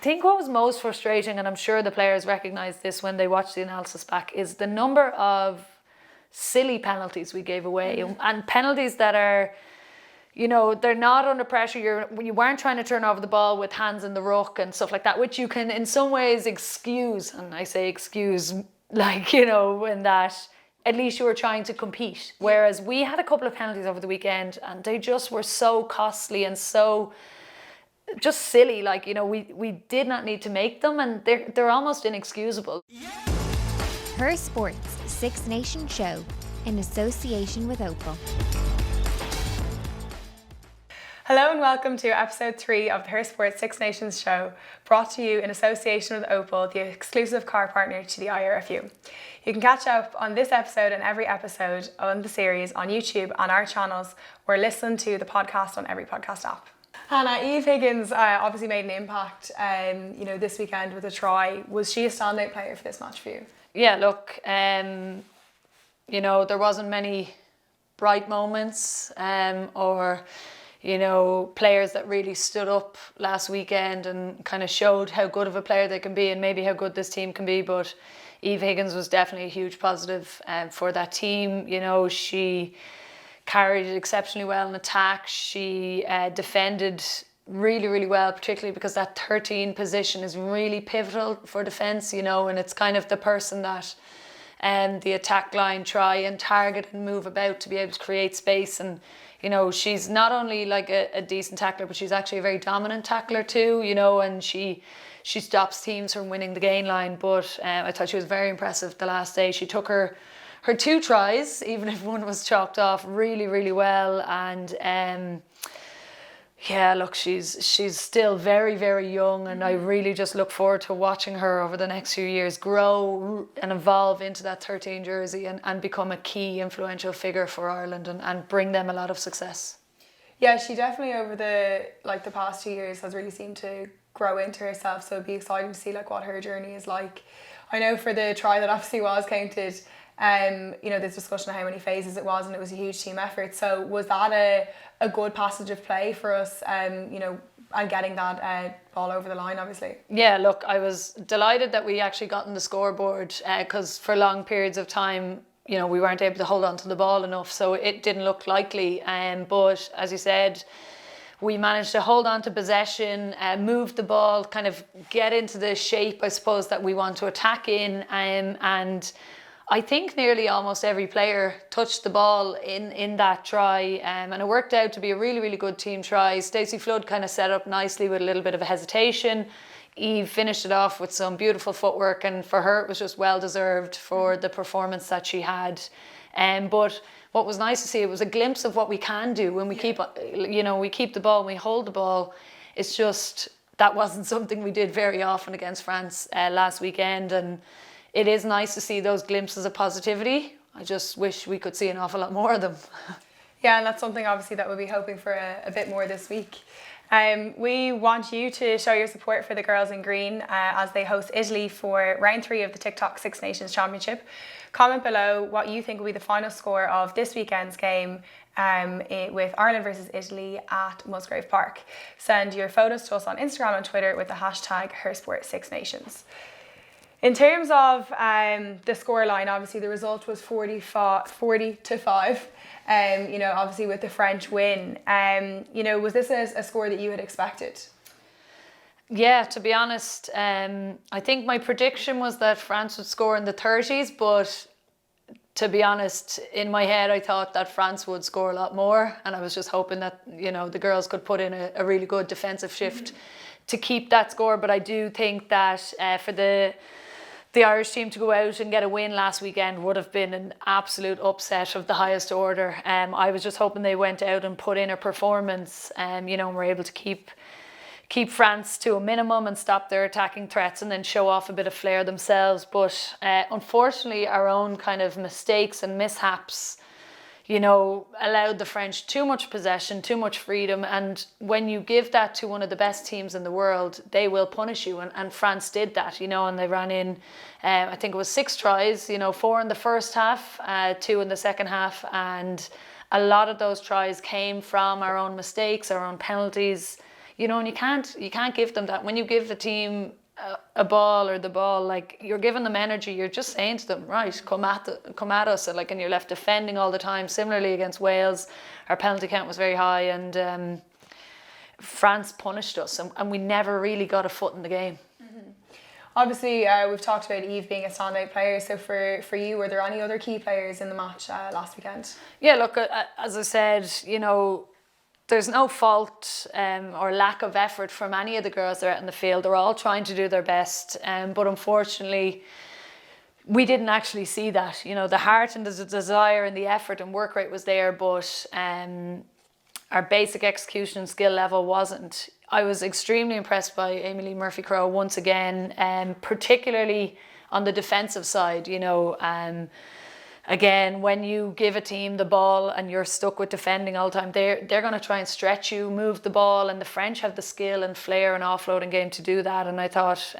think what was most frustrating, and I'm sure the players recognise this when they watch the analysis back, is the number of silly penalties we gave away, and penalties that are, you know, they're not under pressure. You weren't trying to turn over the ball with hands in the ruck and stuff like that, which you can in some ways excuse. And I say excuse, like, you know, in that at least you were trying to compete. Whereas we had a couple of penalties over the weekend and they just were so costly and so just silly. Like, you know, we did not need to make them, and they're almost inexcusable. Her Sports Six Nations Show in association with Opel. Hello and welcome to episode 3 of the Her Sports Six Nations Show, brought to you in association with Opel, the exclusive car partner to the IRFU. You can catch up on this episode and every episode on the series on YouTube, on our channels, or listen to the podcast on every podcast app. Hannah, Eve Higgins obviously made an impact you know, this weekend with a try. Was she a standout player for this match for you? Yeah, look, you know, there wasn't many bright moments or, you know, players that really stood up last weekend and kind of showed how good of a player they can be and maybe how good this team can be. But Eve Higgins was definitely a huge positive for that team. You know, she carried it exceptionally well in attack. She defended really, really well, particularly because that 13 position is really pivotal for defence, you know, and it's kind of the person that the attack line try and target and move about to be able to create space. And you know, she's not only like a decent tackler, but she's actually a very dominant tackler too, you know, and she stops teams from winning the gain line. But I thought she was very impressive the last day. She took her 2 tries, even if one was chalked off, really, really well. And yeah, look, she's still very, very young, and I really just look forward to watching her over the next few years grow and evolve into that 13 jersey and become a key influential figure for Ireland and bring them a lot of success. Yeah, she definitely over the past 2 years has really seemed to grow into herself, so it'd be exciting to see like what her journey is like. I know for the try that obviously was counted, you know, there's discussion of how many phases it was, and it was a huge team effort. So was that a good passage of play for us, you know, and getting that ball over the line, obviously? Yeah, look, I was delighted that we actually got on the scoreboard because for long periods of time, you know, we weren't able to hold on to the ball enough, so it didn't look likely. But as you said, we managed to hold on to possession, move the ball, kind of get into the shape, I suppose, that we want to attack in, and I think nearly almost every player touched the ball in that try, and it worked out to be a really, really good team try. Stacey Flood kind of set up nicely with a little bit of a hesitation. Eve finished it off with some beautiful footwork, and for her it was just well deserved for the performance that she had. But what was nice to see, it was a glimpse of what we can do when we keep, you know, we keep the ball and we hold the ball. It's just that wasn't something we did very often against France last weekend, and it is nice to see those glimpses of positivity. I just wish we could see an awful lot more of them. Yeah, and that's something obviously that we'll be hoping for a bit more this week. We want you to show your support for the girls in green as they host Italy for round 3 of the TikTok Six Nations Championship. Comment below what you think will be the final score of this weekend's game with Ireland versus Italy at Musgrave Park. Send your photos to us on Instagram and Twitter with the hashtag HerSport6Nations. In terms of the scoreline, obviously the result was 40-5. You know, obviously with the French win. You know, was this a score that you had expected? Yeah, to be honest, I think my prediction was that France would score in the 30s, but to be honest, in my head I thought that France would score a lot more, and I was just hoping that, you know, the girls could put in a really good defensive shift to keep that score. But I do think that for the Irish team to go out and get a win last weekend would have been an absolute upset of the highest order. I was just hoping they went out and put in a performance, you know, and were able to keep France to a minimum and stop their attacking threats and then show off a bit of flair themselves. But unfortunately, our own kind of mistakes and mishaps, you know, allowed the French too much possession, too much freedom. And when you give that to one of the best teams in the world, they will punish you. And France did that, you know, and they ran in, I think it was 6 tries, you know, 4 in the first half, 2 in the second half. And a lot of those tries came from our own mistakes, our own penalties. you know, and you can't give them that. When you give the team a ball or the ball, like, you're giving them energy, you're just saying to them, right, come at us, and you're left defending all the time. Similarly against Wales, our penalty count was very high, and France punished us, and we never really got a foot in the game. Obviously, we've talked about Eve being a standout player. So for you, were there any other key players in the match last weekend? Yeah, look, as I said, you know, there's no fault or lack of effort from any of the girls that are out in the field. They're all trying to do their best, but unfortunately, we didn't actually see that. You know, the heart and the desire and the effort and work rate was there, but our basic execution and skill level wasn't. I was extremely impressed by Amy Lee Murphy-Crowe once again, particularly on the defensive side. You know, again, when you give a team the ball and you're stuck with defending all the time, they're going to try and stretch you, move the ball, and the French have the skill and flair and offloading game to do that. And I thought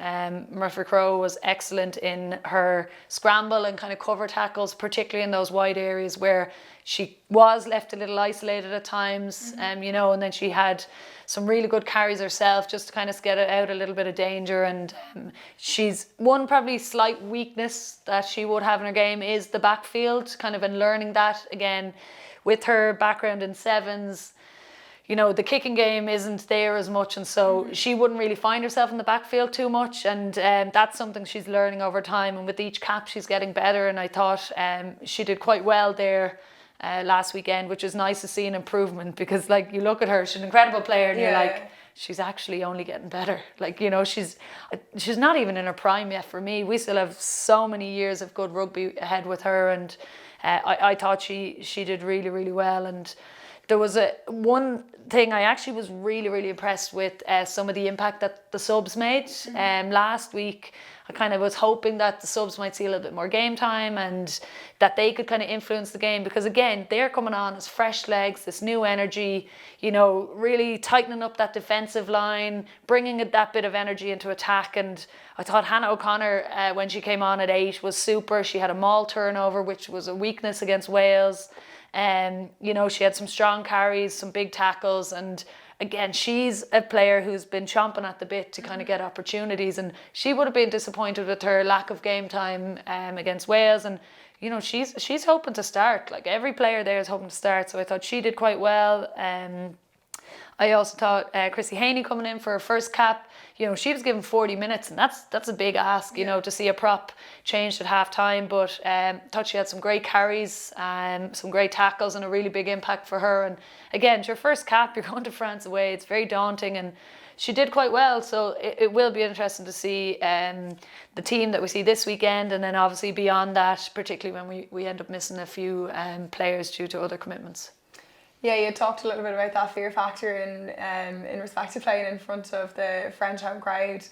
Murphy-Crowe was excellent in her scramble and kind of cover tackles, particularly in those wide areas where she was left a little isolated at times, you know, and then she had some really good carries herself just to kind of get it out a little bit of danger. And she's one probably slight weakness that she would have in her game is the backfield, kind of in learning that again with her background in sevens. You know, the kicking game isn't there as much, and so she wouldn't really find herself in the backfield too much, and that's something she's learning over time, and with each cap she's getting better, and I thought she did quite well there last weekend, which is nice to see an improvement, because like, you look at her, she's an incredible player, and you're like, she's actually only getting better. Like, you know, she's not even in her prime yet for me. We still have so many years of good rugby ahead with her, and I thought she did really, really well. And there was one thing I actually was really, really impressed with, some of the impact that the subs made. Last week, I kind of was hoping that the subs might see a little bit more game time and that they could kind of influence the game, because again, they're coming on as fresh legs, this new energy, you know, really tightening up that defensive line, bringing that bit of energy into attack. And I thought Hannah O'Connor, when she came on at 8, was super. She had a maul turnover, which was a weakness against Wales. You know, she had some strong carries, some big tackles, and again, she's a player who's been chomping at the bit to kind of get opportunities, and she would have been disappointed with her lack of game time against Wales. And you know, she's hoping to start. Like, every player there is hoping to start, so I thought she did quite well. I also thought Chrissy Haney coming in for her first cap, you know, she was given 40 minutes, and that's a big ask, you know, to see a prop changed at half time. But thought she had some great carries, some great tackles, and a really big impact for her. And again, it's your first cap, you're going to France away, it's very daunting, and she did quite well. So it will be interesting to see the team that we see this weekend, and then obviously beyond that, particularly when we end up missing a few players due to other commitments. Yeah, you talked a little bit about that fear factor in respect to playing in front of the French home crowd.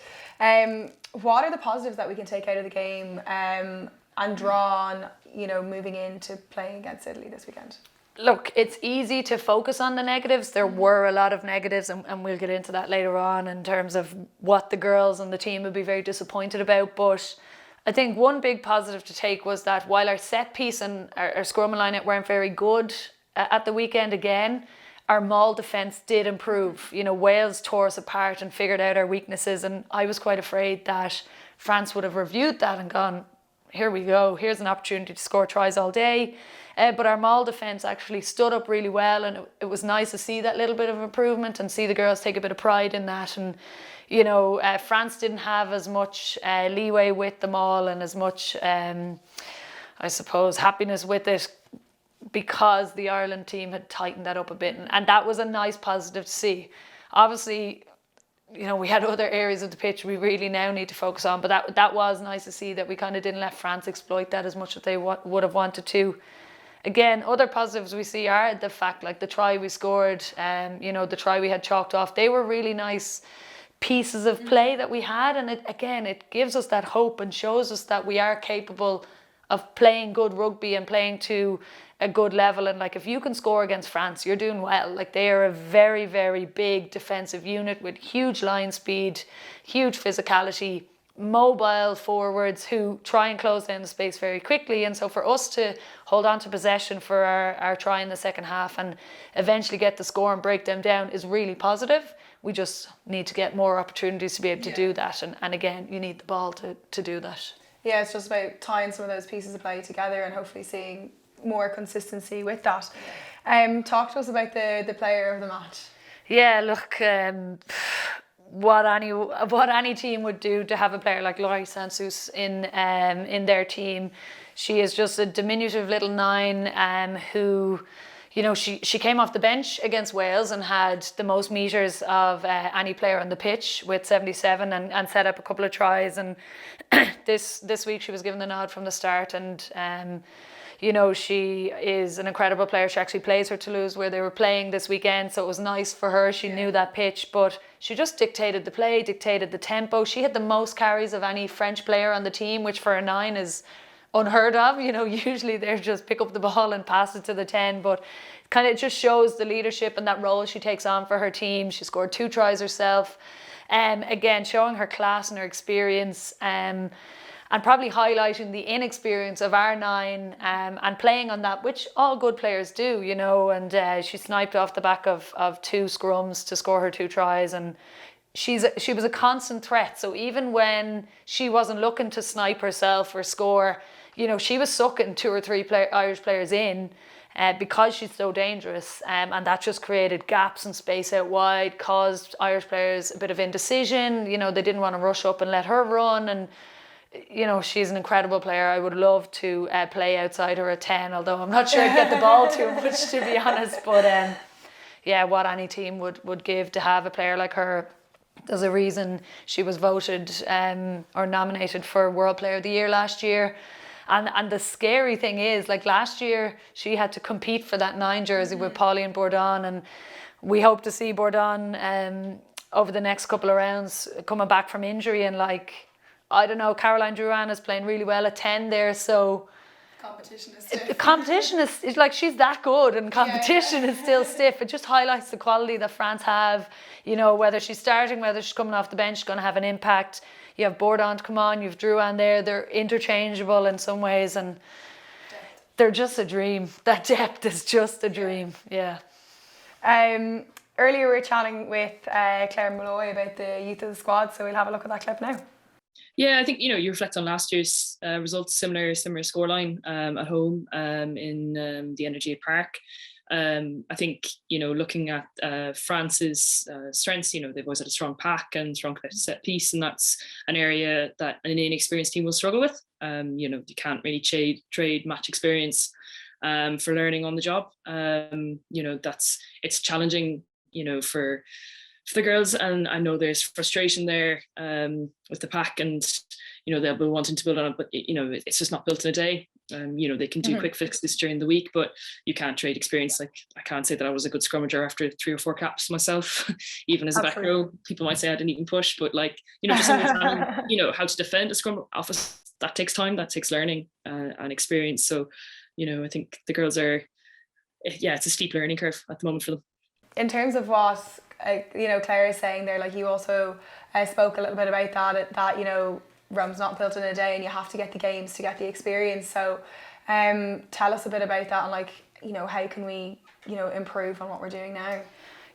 What are the positives that we can take out of the game and draw on, you know, moving into playing against Italy this weekend? Look, it's easy to focus on the negatives. There were a lot of negatives, and we'll get into that later on in terms of what the girls and the team would be very disappointed about. But I think one big positive to take was that while our set piece and our scrum alignment weren't very good at the weekend, again, our maul defence did improve. You know, Wales tore us apart and figured out our weaknesses, and I was quite afraid that France would have reviewed that and gone, here we go, here's an opportunity to score tries all day. But our maul defence actually stood up really well, and it was nice to see that little bit of improvement and see the girls take a bit of pride in that. And you know, France didn't have as much leeway with the maul and as much, I suppose, happiness with it, because the Ireland team had tightened that up a bit, and that was a nice positive to see. Obviously, you know, we had other areas of the pitch we really now need to focus on, but that was nice to see that we kind of didn't let France exploit that as much as they would have wanted to. Again, other positives we see are the fact, like the try we scored, you know, the try we had chalked off, they were really nice pieces of play that we had, and it gives us that hope and shows us that we are capable of playing good rugby and playing to a good level. And like, if you can score against France, you're doing well. Like, they are a very, very big defensive unit with huge line speed, huge physicality, mobile forwards who try and close down the space very quickly. And so for us to hold on to possession for our try in the second half and eventually get the score and break them down is really positive. we just need to get more opportunities to be able to do that. And again, you need the ball to do that. Yeah, it's just about tying some of those pieces of play together and hopefully seeing more consistency with that. Talk to us about the player of the match. Yeah, look, what any team would do to have a player like Laurie Sansus in their team. She is just a diminutive little 9 who, you know, she came off the bench against Wales and had the most metres of any player on the pitch with 77 and set up a couple of tries. And this week she was given the nod from the start, and you know, she is an incredible player. She actually plays for Toulouse, where they were playing this weekend, so it was nice for her. She knew that pitch, but she just dictated the play, dictated the tempo. She had the most carries of any French player on the team, which for a 9 is unheard of. You know, usually they're just pick up the ball and pass it to the 10, but kind of just shows the leadership and that role she takes on for her team. She scored 2 tries herself. Again, showing her class and her experience, and probably highlighting the inexperience of our 9, and playing on that, which all good players do, you know. And she sniped off the back of 2 scrums to score her 2 tries, and she was a constant threat. So even when she wasn't looking to snipe herself or score, you know, she was sucking 2 or 3 Irish players in, because she's so dangerous, and that just created gaps and space out wide, caused Irish players a bit of indecision. You know, they didn't want to rush up and let her run, and you know, she's an incredible player. I would love to play outside her at 10, although I'm not sure I'd get the ball too much, to be honest. But yeah, what any team would give to have a player like her. There's a reason she was voted or nominated for World Player of the Year last year. And the scary thing is, like last year, she had to compete for that 9 jersey with Pauline Bourdon, and we hope to see Bourdon over the next couple of rounds coming back from injury, and like, I don't know, Caroline Drouin is playing really well at 10 there, so Competition is stiff. Competition is like, she's that good, and competition is still stiff. It just highlights the quality that France have. You know, whether she's starting, whether she's coming off the bench, she's going to have an impact. You have Bourdon to come on, you have Drouin there. They're interchangeable in some ways, and they're just a dream. That depth is just a dream, yeah. Earlier we were chatting with Claire Molloy about the youth of the squad, so we'll have a look at that clip now. Yeah, I think, you know, you reflect on last year's results, similar scoreline at home in the Energy Park. I think, you know, looking at France's strengths, you know, they've always had a strong pack and strong set piece, and that's an area that an inexperienced team will struggle with. You know, you can't really trade match experience for learning on the job. You know, it's challenging, you know, for the girls, and I know there's frustration there with the pack, and you know, they'll be wanting to build on it, but you know, it's just not built in a day. You know, they can do quick fixes during the week, but you can't trade experience. Like, I can't say that I was a good scrummager after 3 or 4 caps myself. Even as a back row, people might say I didn't even push, but like, you know, just understanding, you know, how to defend a scrum office, that takes time, that takes learning and experience. So, you know, I think the girls are, it's a steep learning curve at the moment for them. In terms of what you know, Claire is saying there, like, you also spoke a little bit about that you know, Rome's not built in a day, and you have to get the games to get the experience. So tell us a bit about that, and like, you know, how can we, you know, improve on what we're doing now?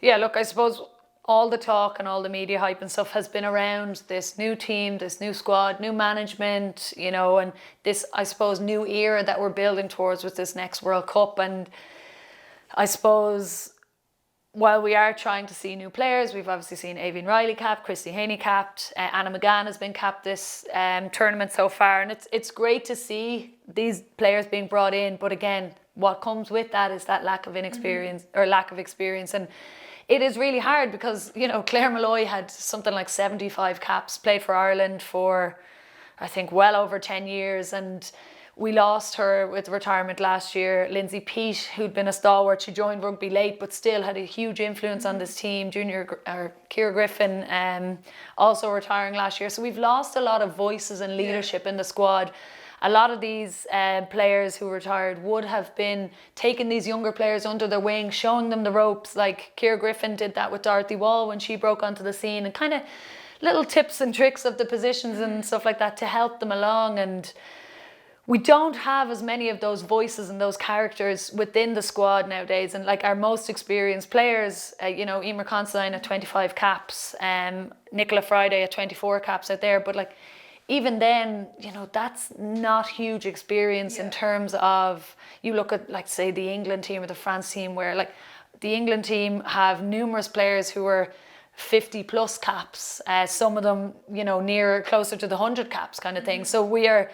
Yeah, look, I suppose all the talk and all the media hype and stuff has been around this new team, this new squad, new management, you know, and this, I suppose, new era that we're building towards with this next World Cup. And I suppose, while we are trying to see new players, we've obviously seen Aoibhinn Riley capped, Christy Haney capped, Anna McGann has been capped this tournament so far, and it's great to see these players being brought in. But again, what comes with that is that lack of inexperience or lack of experience, and it is really hard because, you know, Claire Molloy had something like 75 caps, played for Ireland for, I think, well over 10 years, and we lost her with retirement last year. Lindsay Peat, who'd been a stalwart, she joined rugby late, but still had a huge influence on this team. Ciara Griffin, also retiring last year. So we've lost a lot of voices and leadership in the squad. A lot of these players who retired would have been taking these younger players under their wing, showing them the ropes. Like Ciara Griffin did that with Dorothy Wall when she broke onto the scene, and kind of little tips and tricks of the positions and stuff like that to help them along. And we don't have as many of those voices and those characters within the squad nowadays. And like our most experienced players, Emer Considine at 25 caps, Nicola Friday at 24 caps out there. But like, even then, that's not huge experience in terms of, you look at, like, say, the England team or the France team, where like the England team have numerous players who are 50 plus caps, some of them, closer to the 100 caps kind of thing. So we are,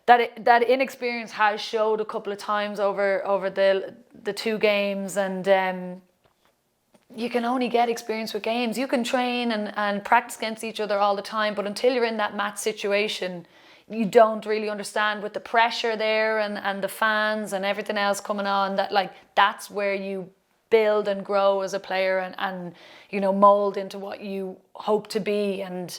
that inexperience has showed a couple of times over the two games, and you can only get experience with games. You can train and practice against each other all the time, but until you're in that match situation, you don't really understand, with the pressure there and the fans and everything else coming on, that like that's where you build and grow as a player and mold into what you hope to be. And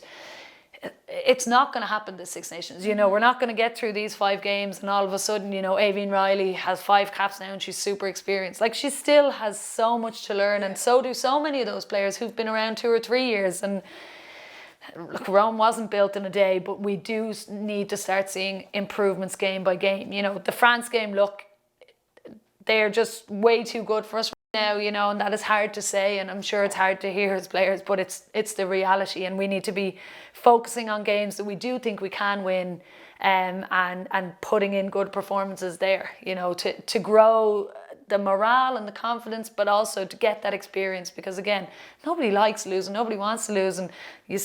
it's not going to happen this Six Nations. We're not going to get through these 5 games and all of a sudden, Aoibhinn Riley has 5 caps now and she's super experienced. Like, she still has so much to learn, and so do so many of those players who've been around 2 or 3 years. And look, Rome wasn't built in a day, but we do need to start seeing improvements game by game. The France game, look, they're just way too good for us now, and that is hard to say, and I'm sure it's hard to hear as players, but it's the reality, and we need to be focusing on games that we do think we can win, and putting in good performances there, to grow the morale and the confidence, but also to get that experience, because again, nobody likes losing, nobody wants to lose, and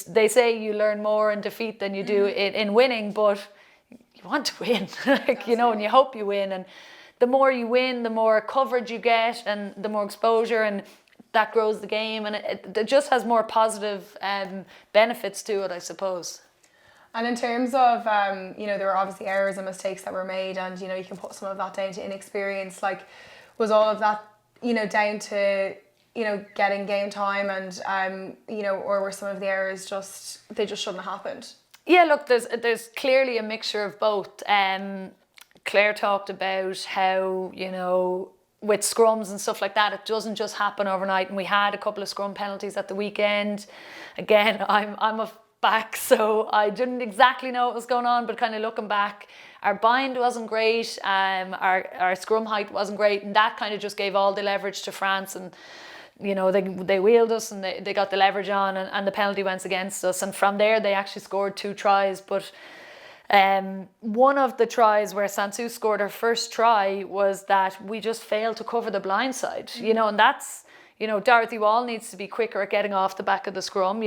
they say you learn more in defeat than you do in winning, but you want to win, and you hope you win. And the more you win, the more coverage you get and the more exposure, and that grows the game, and it just has more positive benefits to it, I suppose. And in terms of, there were obviously errors and mistakes that were made, and, you can put some of that down to inexperience. Like, was all of that, down to, getting game time and, or were some of the errors they just shouldn't have happened? Yeah, look, there's clearly a mixture of both. Claire talked about how, with scrums and stuff like that, it doesn't just happen overnight. And we had a couple of scrum penalties at the weekend. Again, I'm a back, so I didn't exactly know what was going on, but kind of looking back, our bind wasn't great, our scrum height wasn't great, and that kind of just gave all the leverage to France, and they wheeled us and they got the leverage on, and the penalty went against us, and from there they actually scored 2 tries. But one of the tries where Sansu scored her first try was that we just failed to cover the blind side, and that's, Dorothy Wall needs to be quicker at getting off the back of the scrum,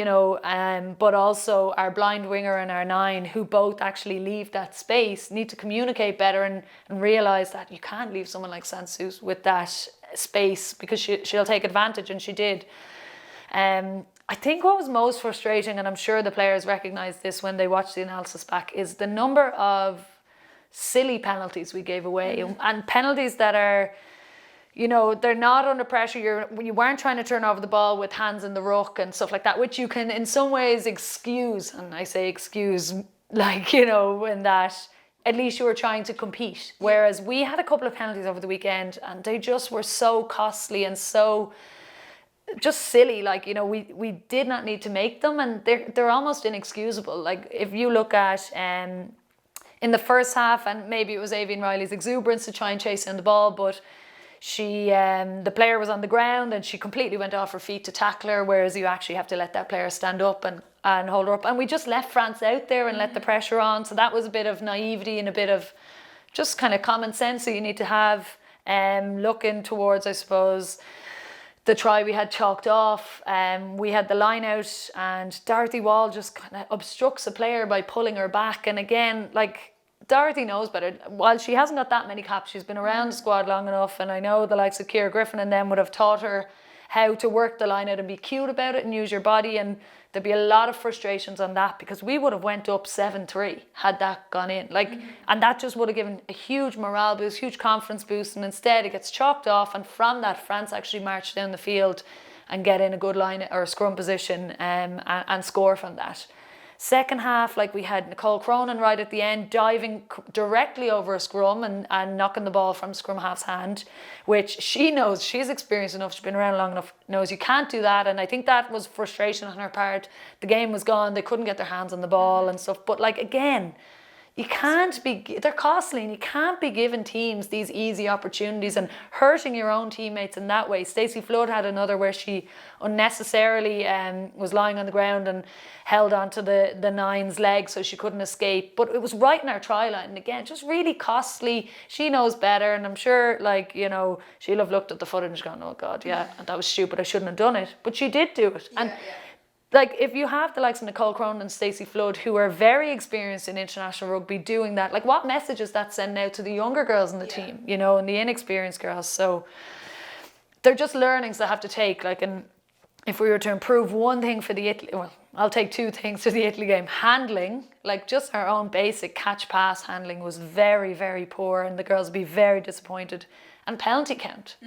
but also our blind winger and our 9, who both actually leave that space, need to communicate better and realise that you can't leave someone like Sansu with that space, because she'll take advantage, and she did. I think what was most frustrating, and I'm sure the players recognised this when they watched the analysis back, is the number of silly penalties we gave away, and penalties that are, they're not under pressure. You weren't trying to turn over the ball with hands in the ruck and stuff like that, which you can in some ways excuse, and I say excuse, like, in that at least you were trying to compete. Whereas we had a couple of penalties over the weekend and they just were so costly and so just silly. Like, we did not need to make them, and they're almost inexcusable. Like, if you look at in the first half, and maybe it was Aoibhinn Riley's exuberance to try and chase in the ball, but she the player was on the ground and she completely went off her feet to tackle her, whereas you actually have to let that player stand up and hold her up, and we just left France out there and let the pressure on. So that was a bit of naivety and a bit of just kind of common sense that you need to have, looking towards, I suppose, the try we had chalked off. We had the line out and Dorothy Wall just kind of obstructs a player by pulling her back, and again, like, Dorothy knows better. While she hasn't got that many caps, she's been around the squad long enough, and I know the likes of Ciara Griffin and them would have taught her how to work the line out and be cute about it and use your body, and there'd be a lot of frustrations on that, because we would have went up 7-3 had that gone in. Like, and that just would have given a huge morale boost, huge confidence boost, and instead it gets chalked off, and from that France actually march down the field and get in a good line or a scrum position, and score from that. Second half, like, we had Nicole Cronin right at the end diving directly over a scrum and knocking the ball from scrum half's hand, which she knows, she's experienced enough, she's been around long enough, knows you can't do that. And I think that was frustration on her part. The game was gone, they couldn't get their hands on the ball and stuff. But, like, again, they're costly, and you can't be giving teams these easy opportunities and hurting your own teammates in that way. Stacey Flood had another where she unnecessarily was lying on the ground and held onto the nine's leg so she couldn't escape. But it was right in our try line. And again, just really costly. She knows better, and I'm sure, like, you know, she'll have looked at the footage and gone, oh God, yeah, that was stupid, I shouldn't have done it. But she did do it. And like, if you have the likes of Nicole Cronin and Stacey Flood, who are very experienced in international rugby, doing that, like, what message is that sending out to the younger girls in the team, you know, and the inexperienced girls? So they're just learnings that have to take. Like, and if we were to improve one thing for the Italy, well, I'll take two things to the Italy game. Handling, like just our own basic catch pass handling was very, very poor, and the girls would be very disappointed. And penalty count.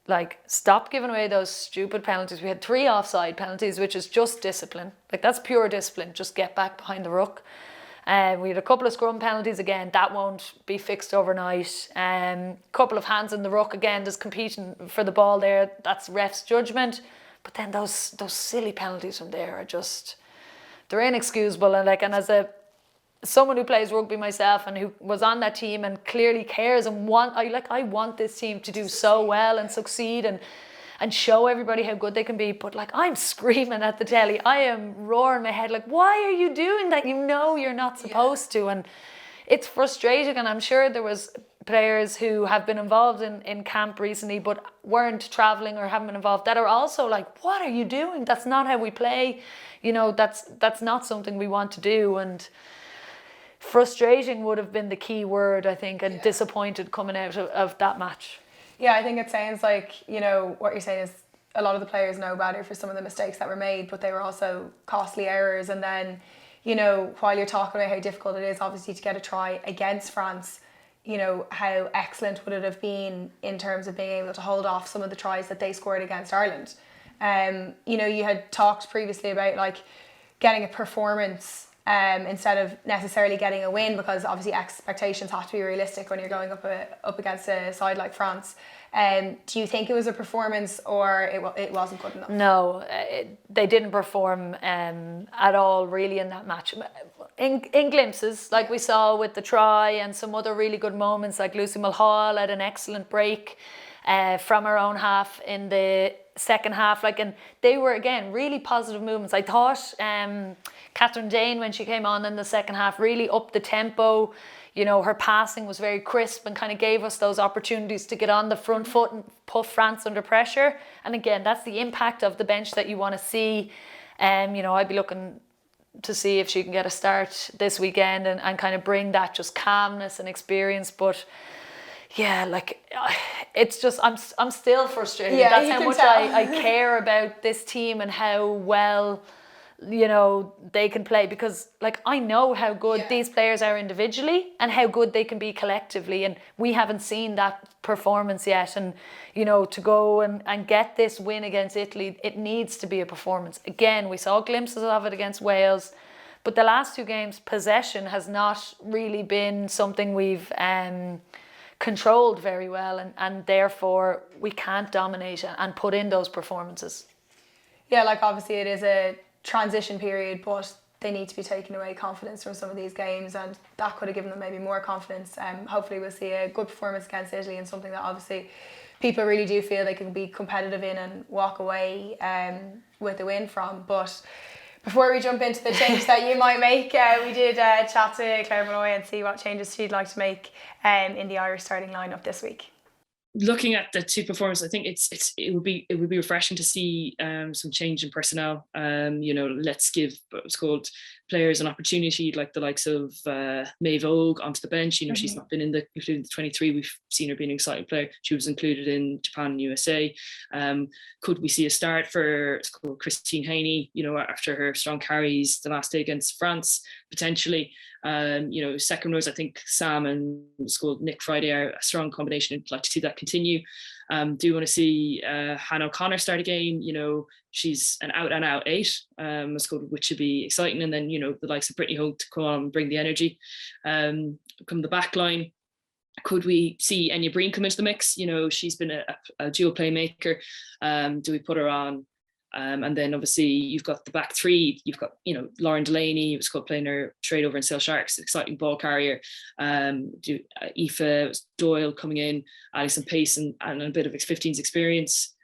Like, stop giving away those stupid penalties. We had 3 offside penalties, which is just discipline. Like, that's pure discipline. Just get back behind the ruck. We had a couple of scrum penalties again. That won't be fixed overnight. Couple of hands in the ruck again. There's competing for the ball there. That's ref's judgment. But then those silly penalties from there are just, they're inexcusable. And as someone who plays rugby myself and who was on that team and clearly cares and I want this team to do so well and succeed and show everybody how good they can be, but like, I'm screaming at the telly, I am roaring my head like, why are you doing that? You know you're not supposed to. And it's frustrating, and I'm sure there was players who have been involved in camp recently but weren't travelling or haven't been involved that are also like, what are you doing? That's not how we play. You know, that's not something we want to do. And frustrating would have been the key word, I think, and disappointed coming out of that match. Yeah, I think it sounds like, you know, what you're saying is a lot of the players know better for some of the mistakes that were made, but they were also costly errors. And then, you know, while you're talking about how difficult it is obviously to get a try against France, you know, how excellent would it have been in terms of being able to hold off some of the tries that they scored against Ireland. You know, you had talked previously about like getting a performance instead of necessarily getting a win, because obviously expectations have to be realistic when you're going up against a side like France. Do you think it was a performance, or it wasn't good enough? No, they didn't perform at all really in that match. In glimpses, like we saw with the try and some other really good moments, like Lucy Mulhall had an excellent break from her own half in the second half, like, and they were again really positive movements. I thought Catherine Dane, when she came on in the second half, really upped the tempo. You know, her passing was very crisp and kind of gave us those opportunities to get on the front foot and put France under pressure. And again, that's the impact of the bench that you want to see. You know, I'd be looking to see if she can get a start this weekend and kind of bring that just calmness and experience. But yeah, like, it's just, I'm still frustrated. Yeah, that's how much I care about this team and how well, you know, they can play, because like, I know how good these players are individually and how good they can be collectively, and we haven't seen that performance yet. And you know, to go and get this win against Italy, it needs to be a performance. Again, we saw glimpses of it against Wales, but the last 2 games, possession has not really been something we've controlled very well, and therefore we can't dominate and put in those performances. Yeah, like obviously it is a transition period, but they need to be taking away confidence from some of these games, and that could have given them maybe more confidence. Hopefully we'll see a good performance against Italy, and something that obviously people really do feel they can be competitive in and walk away with a win from. But before we jump into the changes that you might make, we did chat to Claire Molloy and see what changes she'd like to make in the Irish starting lineup this week. Looking at the 2 performances, I think it would be refreshing to see some change in personnel. You know, let's give what's called players an opportunity, like the likes of Maeve Ogue onto the bench. You know, she's not been included in the 23. We've seen her being an exciting player. She was included in Japan and USA. Could we see a start for Christine Haney, you know, after her strong carries the last day against France, potentially? You know, second rows, I think Sam and Nick Friday are a strong combination. I'd like to see that continue. Do want to see Hannah O'Connor start a game. You know, she's an out 8, which should be exciting. And then, you know, the likes of Brittany Hogue to come on and bring the energy. Come the back line. Could we see Enya Breen come into the mix? You know, she's been a dual playmaker. Do we put her on And then obviously you've got the back three. You've got, Lauren Delaney, who was playing her trade over in Sale Sharks, exciting ball carrier. Aoife Doyle coming in, Alison Pace, and a bit of 15s experience.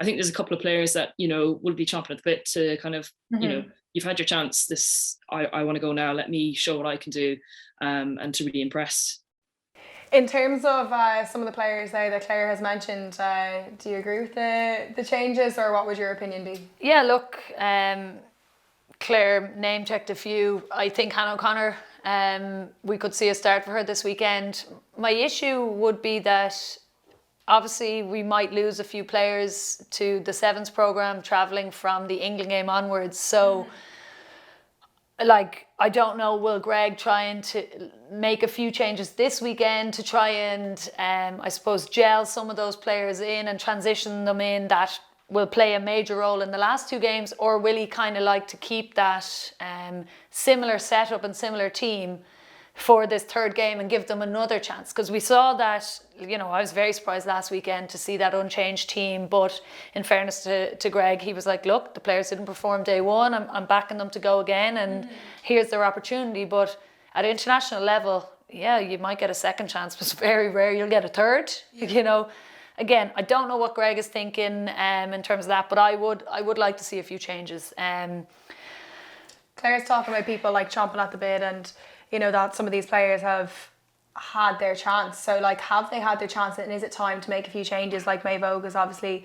I think there's a couple of players that, will be chomping at the bit to kind of, you've had your chance. I want to go now. Let me show what I can do, and to really impress. In terms of some of the players there that Claire has mentioned, do you agree with the changes, or what would your opinion be? Yeah, look, Claire name checked a few. I think Hannah O'Connor, we could see a start for her this weekend. My issue would be that obviously we might lose a few players to the sevens programme travelling from the England game onwards. So I don't know, will Greg trying to make a few changes this weekend to try and, I suppose, gel some of those players in and transition them in that will play a major role in the last two games? Or will he kind of like to keep that similar setup and similar team for this third game and give them another chance? Because we saw that, I was very surprised last weekend to see that unchanged team, but in fairness to Greg, he was like, look, the players didn't perform day one, I'm backing them to go again, and here's their opportunity. But at international level, yeah, you might get a second chance, but it's very rare you'll get a third. Again, I don't know what Greg is thinking in terms of that, but I would like to see a few changes. Claire's talking about people chomping at the bit, and that some of these players have had their chance. So have they had their chance, and is it time to make a few changes? Maeve Ogue is obviously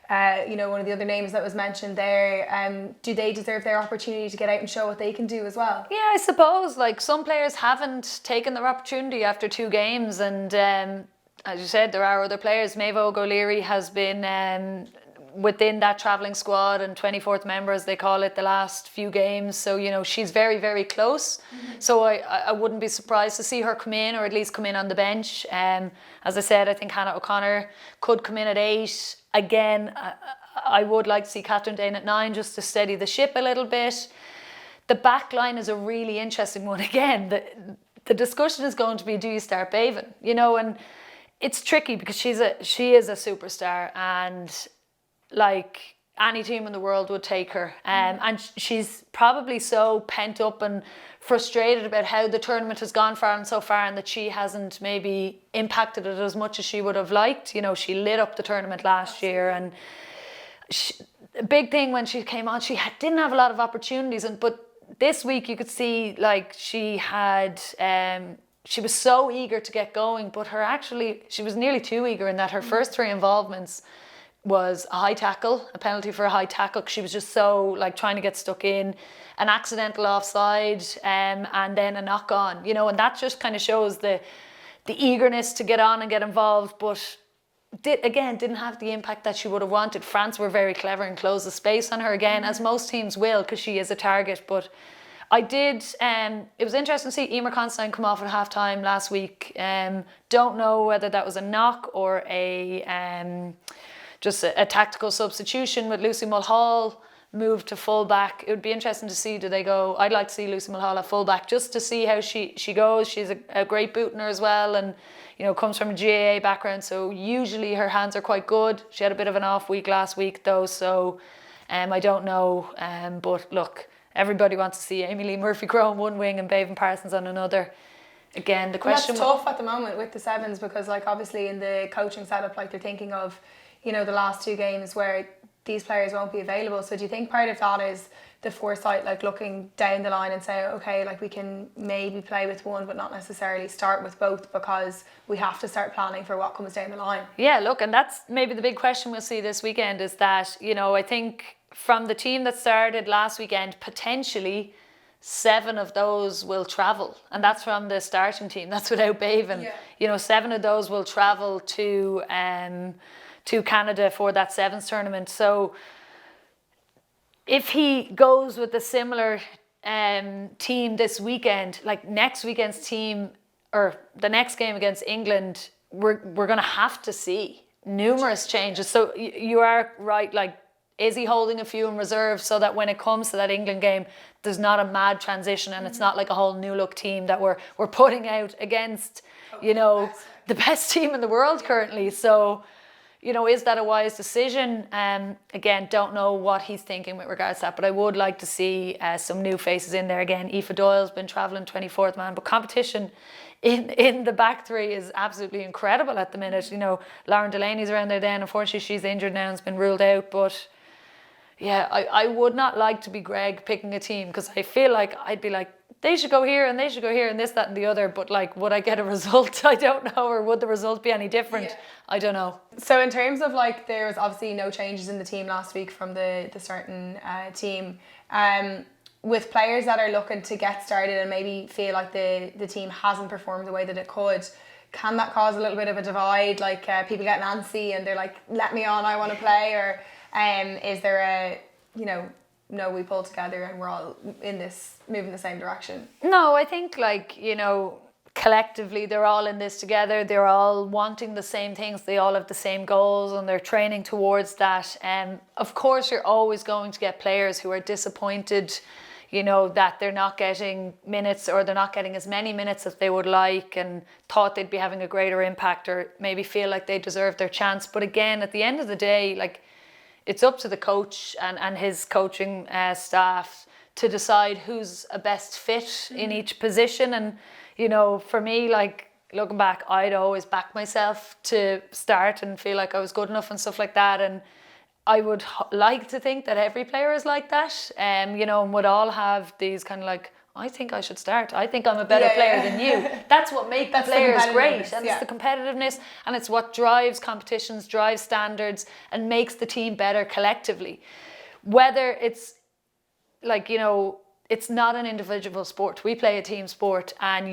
one of the other names that was mentioned there. Do they deserve their opportunity to get out and show what they can do as well? Yeah, I suppose some players haven't taken their opportunity after two games, and as you said, there are other players. Maeve Ogue O'Leary has been within that travelling squad and 24th member, as they call it, the last few games. So, she's very, very close. So I wouldn't be surprised to see her come in, or at least come in on the bench. As I said, I think Hannah O'Connor could come in at 8. Again, I would like to see Catherine Dane at 9 just to steady the ship a little bit. The back line is a really interesting one. Again, the discussion is going to be, do you start Bevan? And it's tricky because she is a superstar, and any team in the world would take her. And she's probably so pent up and frustrated about how the tournament has gone so far, and that she hasn't maybe impacted it as much as she would have liked. She lit up the tournament last year, and a big thing when she came on, she didn't have a lot of opportunities. But this week you could see she had... she was so eager to get going, but she was nearly too eager in that her first 3 involvements was a high tackle, a penalty for a high tackle. She was just so trying to get stuck in, an accidental offside, and then a knock on, and that just kind of shows the eagerness to get on and get involved, but didn't have the impact that she would have wanted. France were very clever and closed the space on her again, as most teams will, because she is a target. But it was interesting to see Emer Constantine come off at half-time last week. Don't know whether that was a knock or just a tactical substitution, with Lucy Mulhall moved to full-back. It would be interesting to see, I'd like to see Lucy Mulhall at full-back just to see how she goes. She's a great bootener as well, and comes from a GAA background, so usually her hands are quite good. She had a bit of an off week last week though, so I don't know, but look, everybody wants to see Amy Lee Murphy-Crowe on one wing and Bevan Parsons on another. Again, the question... And that's tough at the moment with the sevens, because obviously in the coaching setup, they're thinking of the last 2 games where these players won't be available. So do you think part of that is the foresight, looking down the line and say, okay, we can maybe play with one but not necessarily start with both, because we have to start planning for what comes down the line? Yeah, look, and that's maybe the big question we'll see this weekend, is that, I think from the team that started last weekend, potentially 7 of those will travel, and that's from the starting team. That's without Bevan. Yeah. 7 of those will travel to Canada for that sevens tournament. So if he goes with a similar team this weekend, next weekend's team, or the next game against England, we're going to have to see numerous changes. So you are right, is he holding a few in reserve so that when it comes to that England game, there's not a mad transition, and it's not like a whole new look team that we're putting out against, the best team in the world currently. So is that a wise decision? Again, don't know what he's thinking with regards to that, but I would like to see some new faces in there again. Aoife Doyle's been travelling 24th man, but competition in the back three is absolutely incredible at the minute. Lauren Delaney's around there then. Unfortunately, she's injured now and has been ruled out, but yeah, I would not like to be Greg picking a team, because I feel like I'd be like, they should go here and they should go here and this, that and the other, but like, would I get a result? I don't know. Or would the result be any different? I don't know. So in terms of like, there was obviously no changes in the team last week from the starting team. With players that are looking to get started and maybe feel like the team hasn't performed the way that it could, can that cause a little bit of a divide? Like people get antsy and they're like, let me on, I want to play? Or is there a, no, we pull together and we're all in this, moving the same direction? No, I think like, collectively they're all in this together. They're all wanting the same things. They all have the same goals and they're training towards that. Of course, you're always going to get players who are disappointed, that they're not getting minutes, or they're not getting as many minutes as they would like, and thought they'd be having a greater impact, or maybe feel like they deserve their chance. But again, at the end of the day, like, it's up to the coach and his coaching staff to decide who's a best fit in each position. And, for me, like, looking back, I'd always back myself to start and feel like I was good enough and stuff like that. And I would like to think that every player is like that, and would all have these kind of like, I think I should start. I think I'm a better player than you. That's what makes players great. And it's the competitiveness, and it's what drives competitions, drives standards, and makes the team better collectively. Whether it's like, it's not an individual sport. We play a team sport, and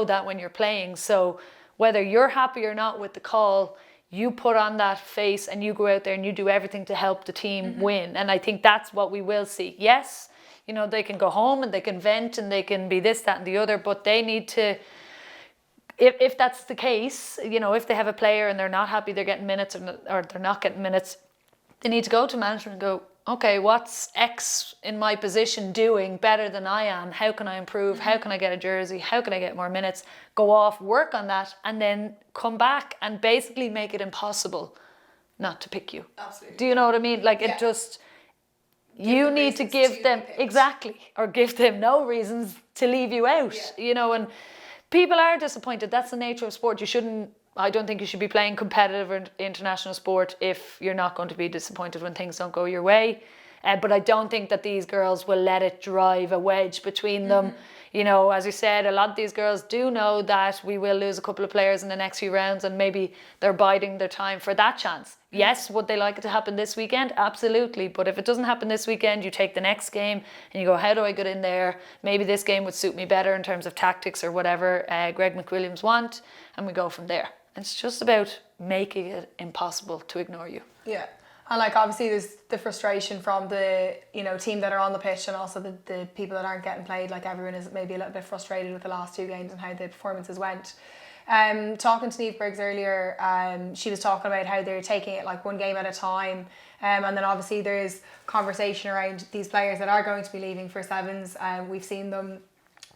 that when you're playing. So whether you're happy or not with the call, you put on that face and you go out there and you do everything to help the team win. And I think that's what we will see. Yes, they can go home and they can vent and they can be this, that and the other, but they need to, if that's the case, if they have a player and they're not happy they're getting minutes or they're not getting minutes, they need to go to management and go, okay, what's X in my position doing better than I am? How can I improve? How can I get a jersey? How can I get more minutes? Go off, work on that, and then come back and basically make it impossible not to pick you. Absolutely. Do you know what I mean? Like, it just... You need to give them, exactly, or give them no reasons to leave you out, and people are disappointed. That's the nature of sport. I don't think you should be playing competitive or international sport if you're not going to be disappointed when things don't go your way. But I don't think that these girls will let it drive a wedge between them. As you said, a lot of these girls do know that we will lose a couple of players in the next few rounds, and maybe they're biding their time for that chance. Yes, would they like it to happen this weekend? Absolutely. But if it doesn't happen this weekend, you take the next game and you go, how do I get in there? Maybe this game would suit me better in terms of tactics or whatever Greg McWilliams want, and we go from there. It's just about making it impossible to ignore you. Yeah. And like, obviously there's the frustration from the team that are on the pitch, and also the people that aren't getting played. Like, everyone is maybe a little bit frustrated with the last two games and how the performances went. Talking to Niamh Briggs earlier, she was talking about how they're taking it like one game at a time, and then obviously there's conversation around these players that are going to be leaving for sevens. We've seen them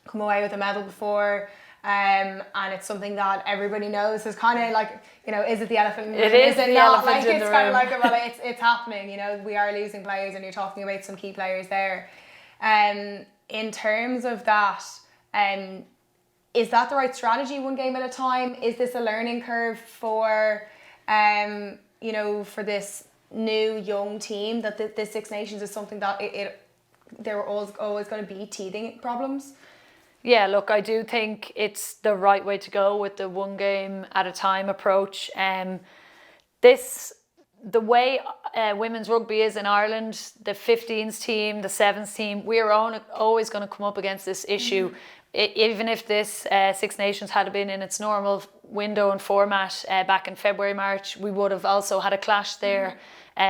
come away with a medal before. And it's something that everybody knows is kind of like, is it the elephant in the room? Is it the elephant like, in it's the kind room? of like, well, it's happening, we are losing players, and you're talking about some key players there. In terms of that, is that the right strategy, one game at a time? Is this a learning curve for, for this new young team, that the Six Nations is something that there are always going to be teething problems? Yeah, look, I do think it's the right way to go with the one game at a time approach. The way women's rugby is in Ireland, the 15s team, the 7s team, we're always going to come up against this issue. Even if this Six Nations had been in its normal window and format back in February, March, we would have also had a clash there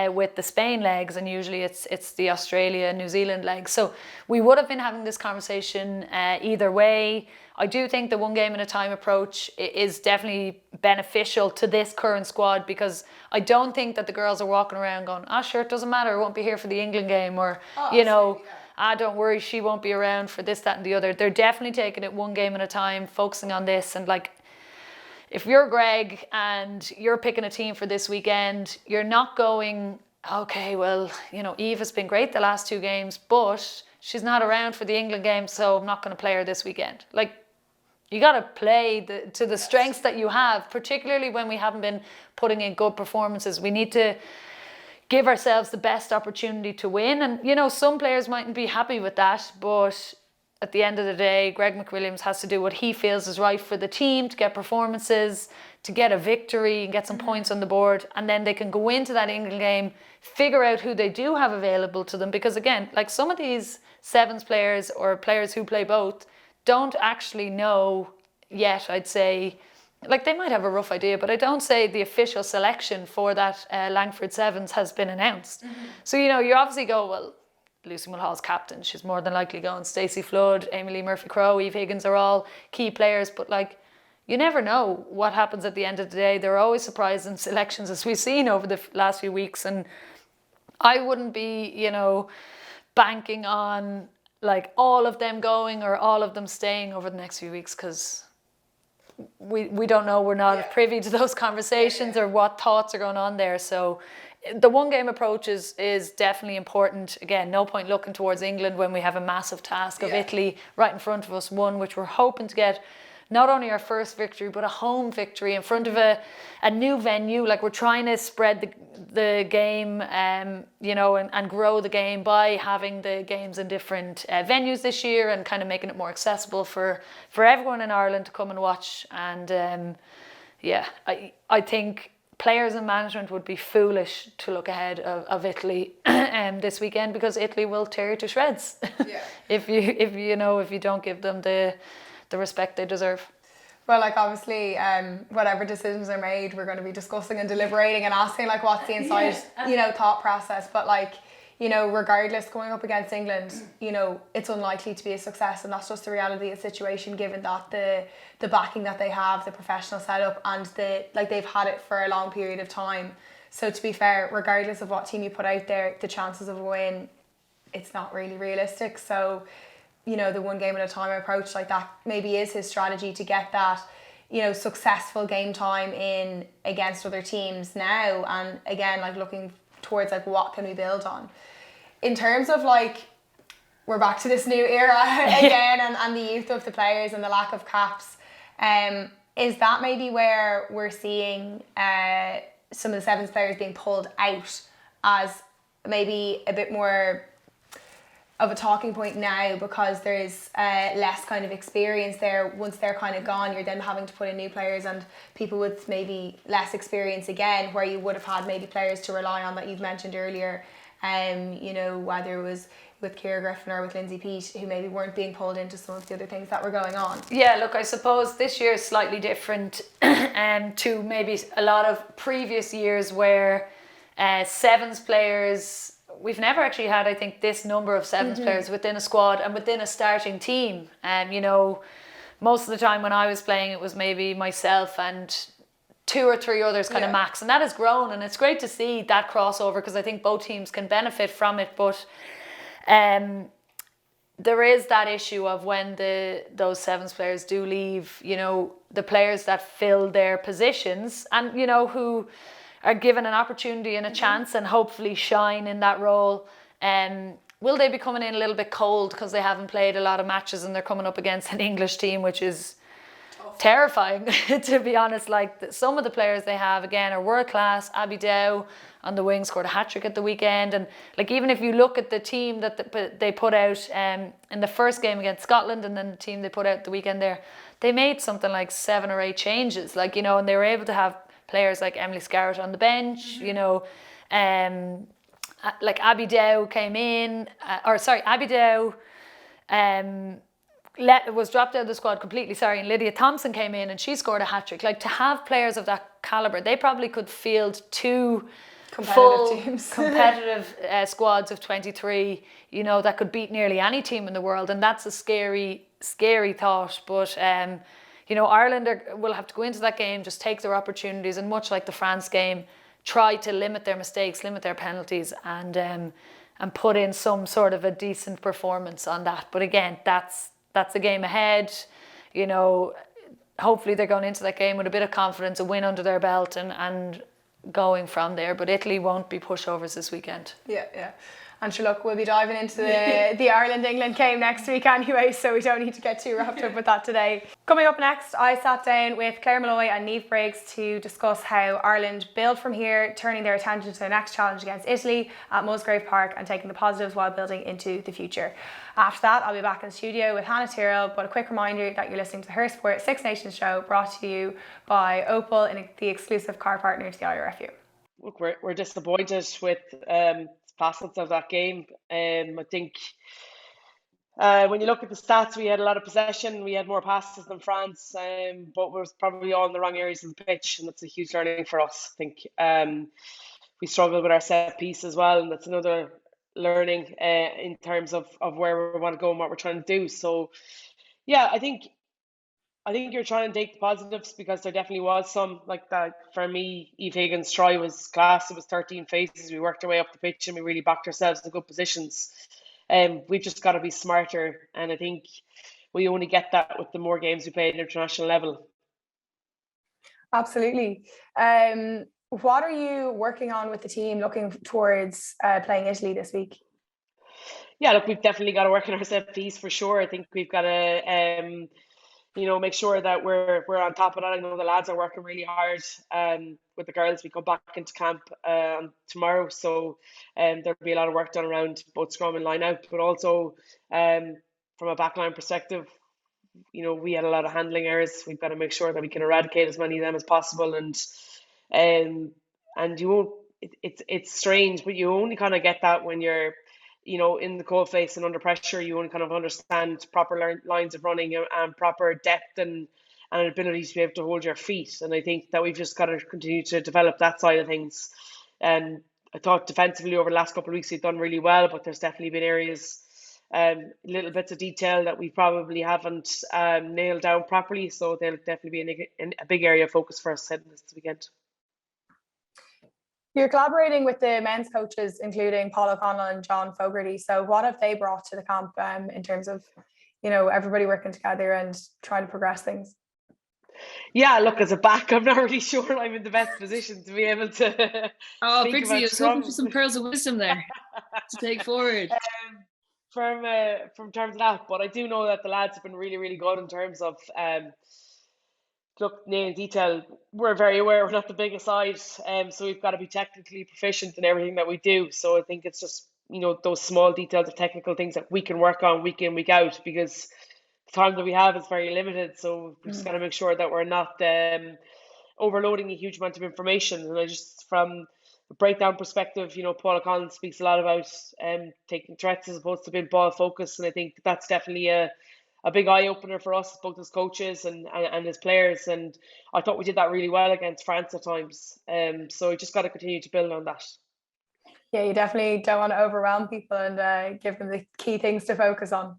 with the Spain legs, and usually it's the Australia, New Zealand legs. So we would have been having this conversation either way. I do think the one game at a time approach is definitely beneficial to this current squad, because I don't think that the girls are walking around going, sure, it doesn't matter, I won't be here for the England game, or, don't worry, she won't be around for this, that and the other. They're definitely taking it one game at a time, focusing on this, and like, if you're Greg and you're picking a team for this weekend, you're not going, okay, well, you know, Eve has been great the last 2 games, but she's not around for the England game, so I'm not going to play her this weekend. Like, you got to play to the strengths that you have, particularly when we haven't been putting in good performances. We need to give ourselves the best opportunity to win. And, you know, some players mightn't be happy with that, but at the end of the day, Greg McWilliams has to do what he feels is right for the team to get performances, to get a victory and get some points on the board. And then they can go into that England game, figure out who they do have available to them. Because again, like some of these sevens players or players who play both don't actually know yet, I'd say. Like, they might have a rough idea, but I don't say the official selection for that Langford Sevens has been announced. So, you know, you obviously go, well, Lucy Mulhall's captain, she's more than likely going. Stacey Flood, Amy Lee Murphy-Crowe, Eve Higgins are all key players, but like, you never know what happens at the end of the day. There are always surprising selections, as we've seen over the last few weeks, and I wouldn't be, you know, banking on like all of them going or all of them staying over the next few weeks, because we don't know. We're not privy to those conversations or what thoughts are going on there. So the one game approach is definitely important. Again, no point looking towards England when we have a massive task of Italy right in front of us, one which we're hoping to get not only our first victory, but a home victory in front of a new venue. Like, we're trying to spread the game, you know, and grow the game by having the games in different venues this year and kind of making it more accessible for everyone in Ireland to come and watch. And I think players and management would be foolish to look ahead of Italy this weekend, because Italy will tear you to shreds if you don't give them the respect they deserve. Well, like, obviously, whatever decisions are made, we're going to be discussing and deliberating and asking, like, what's the inside, you know, thought process. But, like, you know, regardless, going up against England, you know, it's unlikely to be a success, and that's just the reality of the situation, given that the backing that they have, the professional setup, and they've had it for a long period of time. So, to be fair, regardless of what team you put out there, the chances of a win, it's not really realistic. So, you know, the one game at a time approach, like, that maybe is his strategy to get that, you know, successful game time in against other teams now. And again, like, looking towards, like, what can we build on in terms of, like, we're back to this new era again, and the youth of the players and the lack of caps. Is that maybe where we're seeing some of the sevens players being pulled out as maybe a bit more of a talking point now, because there's less kind of experience there? Once they're kind of gone, you're then having to put in new players and people with maybe less experience again, where you would have had maybe players to rely on that you've mentioned earlier, you know, whether it was with Ciara Griffin or with Lindsay Peat, who maybe weren't being pulled into some of the other things that were going on. Yeah, look, I suppose this year is slightly different to maybe a lot of previous years where sevens players, we've never actually had, I think, this number of sevens players within a squad and within a starting team. You know, most of the time when I was playing, it was maybe myself and 2 or 3 others kind of max, and that has grown, and it's great to see that crossover, because I think both teams can benefit from it. But there is that issue of when those sevens players do leave, you know, the players that fill their positions and, you know, who are given an opportunity and a chance and hopefully shine in that role. Will they be coming in a little bit cold because they haven't played a lot of matches and they're coming up against an English team, which is terrifying, to be honest. Like, some of the players they have, again, are world class. Abby Dow on the wing scored a hat-trick at the weekend. And, like, even if you look at the team that they put out in the first game against Scotland, and then the team they put out the weekend there, they made something like 7 or 8 changes. Like, you know, and they were able to have players like Emily Scarrett on the bench, you know, like Abby Dow came in, Abby Dow was dropped out of the squad completely, and Lydia Thompson came in and she scored a hat-trick. Like, to have players of that calibre, they probably could field 2 competitive squads of 23, you know, that could beat nearly any team in the world. And that's a scary thought. But you know, Ireland will have to go into that game, just take their opportunities, and much like the France game, try to limit their mistakes, limit their penalties, and put in some sort of a decent performance on that. But again, that's the game ahead. You know, hopefully they're going into that game with a bit of confidence, a win under their belt, and going from there. But Italy won't be pushovers this weekend. Yeah. And sure, look, we'll be diving into the Ireland-England game next week anyway, so we don't need to get too wrapped up with that today. Coming up next, I sat down with Claire Molloy and Niamh Briggs to discuss how Ireland build from here, turning their attention to the next challenge against Italy at Musgrave Park and taking the positives while building into the future. After that, I'll be back in the studio with Hannah Tyrrell, but a quick reminder that you're listening to the Her Sport Six Nations show, brought to you by Opel, and the exclusive car partner to the IRFU. Look, we're disappointed with facets of that game. I think when you look at the stats, we had a lot of possession. We had more passes than France, but we're probably all in the wrong areas of the pitch, and that's a huge learning for us. I think we struggled with our set piece as well, and that's another learning in terms of where we want to go and what we're trying to do. So, yeah, I think you're trying to take the positives, because there definitely was some, like that. For me, Eve Higgins' try was class. It was 13 phases. We worked our way up the pitch and we really backed ourselves in good positions. We've just got to be smarter, and I think we only get that with the more games we play at international level. Absolutely. What are you working on with the team looking towards playing Italy this week? Yeah, look, we've definitely got to work on our set piece for sure. I think we've got to make sure that we're on top of that. I know the lads are working really hard with the girls. We come back into camp tomorrow, so there'll be a lot of work done around both scrum and line out, but also from a backline perspective, we had a lot of handling errors. We've got to make sure that we can eradicate as many of them as possible, and you won't. It's strange, but you only kind of get that when you're in the cold face and under pressure. You only kind of understand proper lines of running and proper depth and an ability to be able to hold your feet. And I think that we've just got to continue to develop that side of things. And I thought defensively over the last couple of weeks we've done really well, but there's definitely been areas, little bits of detail that we probably haven't nailed down properly. So there'll definitely be a big area of focus for us heading this weekend. You're collaborating with the men's coaches, including Paul O'Connell and John Fogarty. So what have they brought to the camp in terms of, everybody working together and trying to progress things? Yeah, look, as a back, I'm not really sure I'm in the best position to be able to. Oh, Briggsy, I was hoping for some pearls of wisdom there to take forward. From terms of that, but I do know that the lads have been really, really good in terms of look, nailing detail. We're very aware we're not the biggest side, so we've got to be technically proficient in everything that we do. So I think it's just those small details of technical things that we can work on week in, week out, because the time that we have is very limited. So we just got to make sure that we're not overloading a huge amount of information. And I just, from a breakdown perspective, Paul O'Connell speaks a lot about taking threats as opposed to being ball focused, and I think that's definitely a big eye opener for us, both as coaches and as players. And I thought we did that really well against France at times. So we just got to continue to build on that. Yeah, you definitely don't want to overwhelm people and give them the key things to focus on.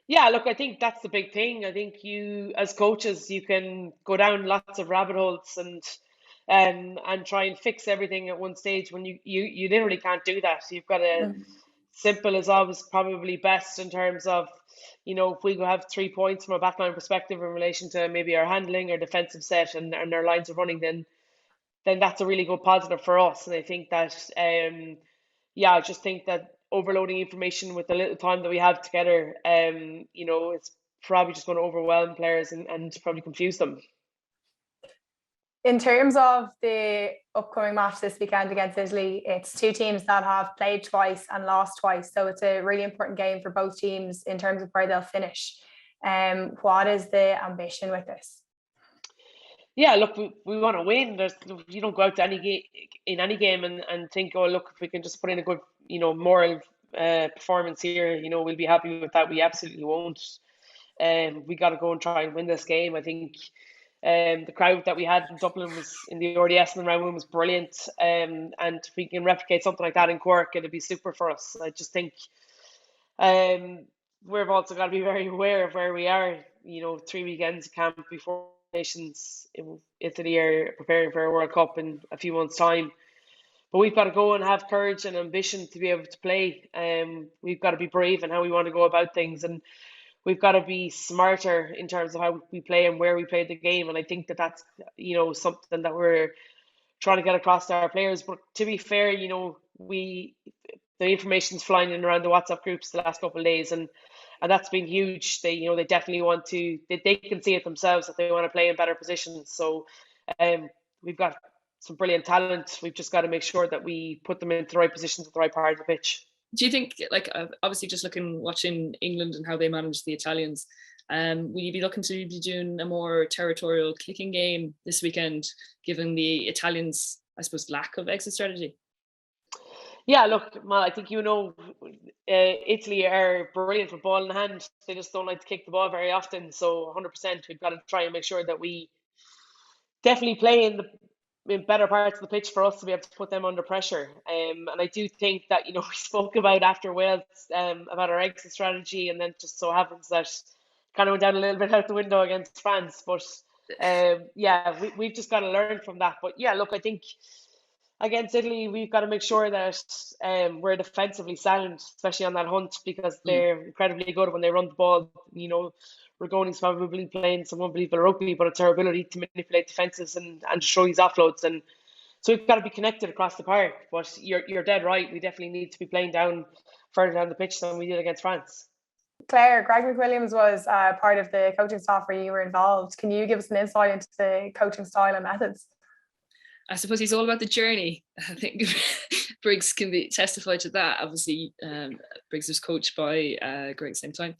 Yeah, look, I think that's the big thing. I think you, as coaches, you can go down lots of rabbit holes and try and fix everything at one stage when you literally can't do that. You've got to, simple is always probably best in terms of, if we have 3 points from a backline perspective in relation to maybe our handling or defensive set and our lines of running, then that's a really good positive for us. And I think that, I just think that overloading information with the little time that we have together, it's probably just going to overwhelm players and probably confuse them. In terms of the upcoming match this weekend against Italy, it's two teams that have played twice and lost twice. So it's a really important game for both teams in terms of where they'll finish. What is the ambition with this? Yeah, look, we want to win. You don't go out to any game and think, oh, look, if we can just put in a good, moral performance here, we'll be happy with that. We absolutely won't. We got to go and try and win this game. I think the crowd that we had in Dublin was in the RDS and the round one was brilliant. And if we can replicate something like that in Cork, it'd be super for us. I just think we've also got to be very aware of where we are. 3 weekends of camp before nations in Italy are preparing for a World Cup in a few months' time. But we've got to go and have courage and ambition to be able to play. We've got to be brave in how we want to go about things. And we've got to be smarter in terms of how we play and where we play the game. And I think that that's, something that we're trying to get across to our players. But to be fair, the information's flying in around the WhatsApp groups the last couple of days, and that's been huge. They definitely want to. They can see it themselves that they want to play in better positions. So, we've got some brilliant talent. We've just got to make sure that we put them into the right positions at the right part of the pitch. Do you think, like, obviously just watching England and how they manage the Italians, will you be looking to be doing a more territorial kicking game this weekend, given the Italians, I suppose, lack of exit strategy? Yeah, look, Mal, I think Italy are brilliant with ball in hand. They just don't like to kick the ball very often. So 100%, we've got to try and make sure that we definitely play in better parts of the pitch for us to be able to put them under pressure. And I do think that, we spoke about after Wales about our exit strategy, and then it just so happens that kind of went down a little bit out the window against France. But yeah, we've just got to learn from that. But yeah, look, I think against Italy, we've got to make sure that we're defensively sound, especially on that hunt, because they're incredibly good when they run the ball. Rigoni's probably playing some unbelievable rugby, but it's our ability to manipulate defences and show these offloads. And so we've got to be connected across the park. But you're dead right. We definitely need to be playing down further down the pitch than we did against France. Claire, Greg McWilliams was part of the coaching staff where you were involved. Can you give us an insight into the coaching style and methods? I suppose he's all about the journey. I think Briggs can be testified to that. Obviously, Briggs was coached by Greg at the same time.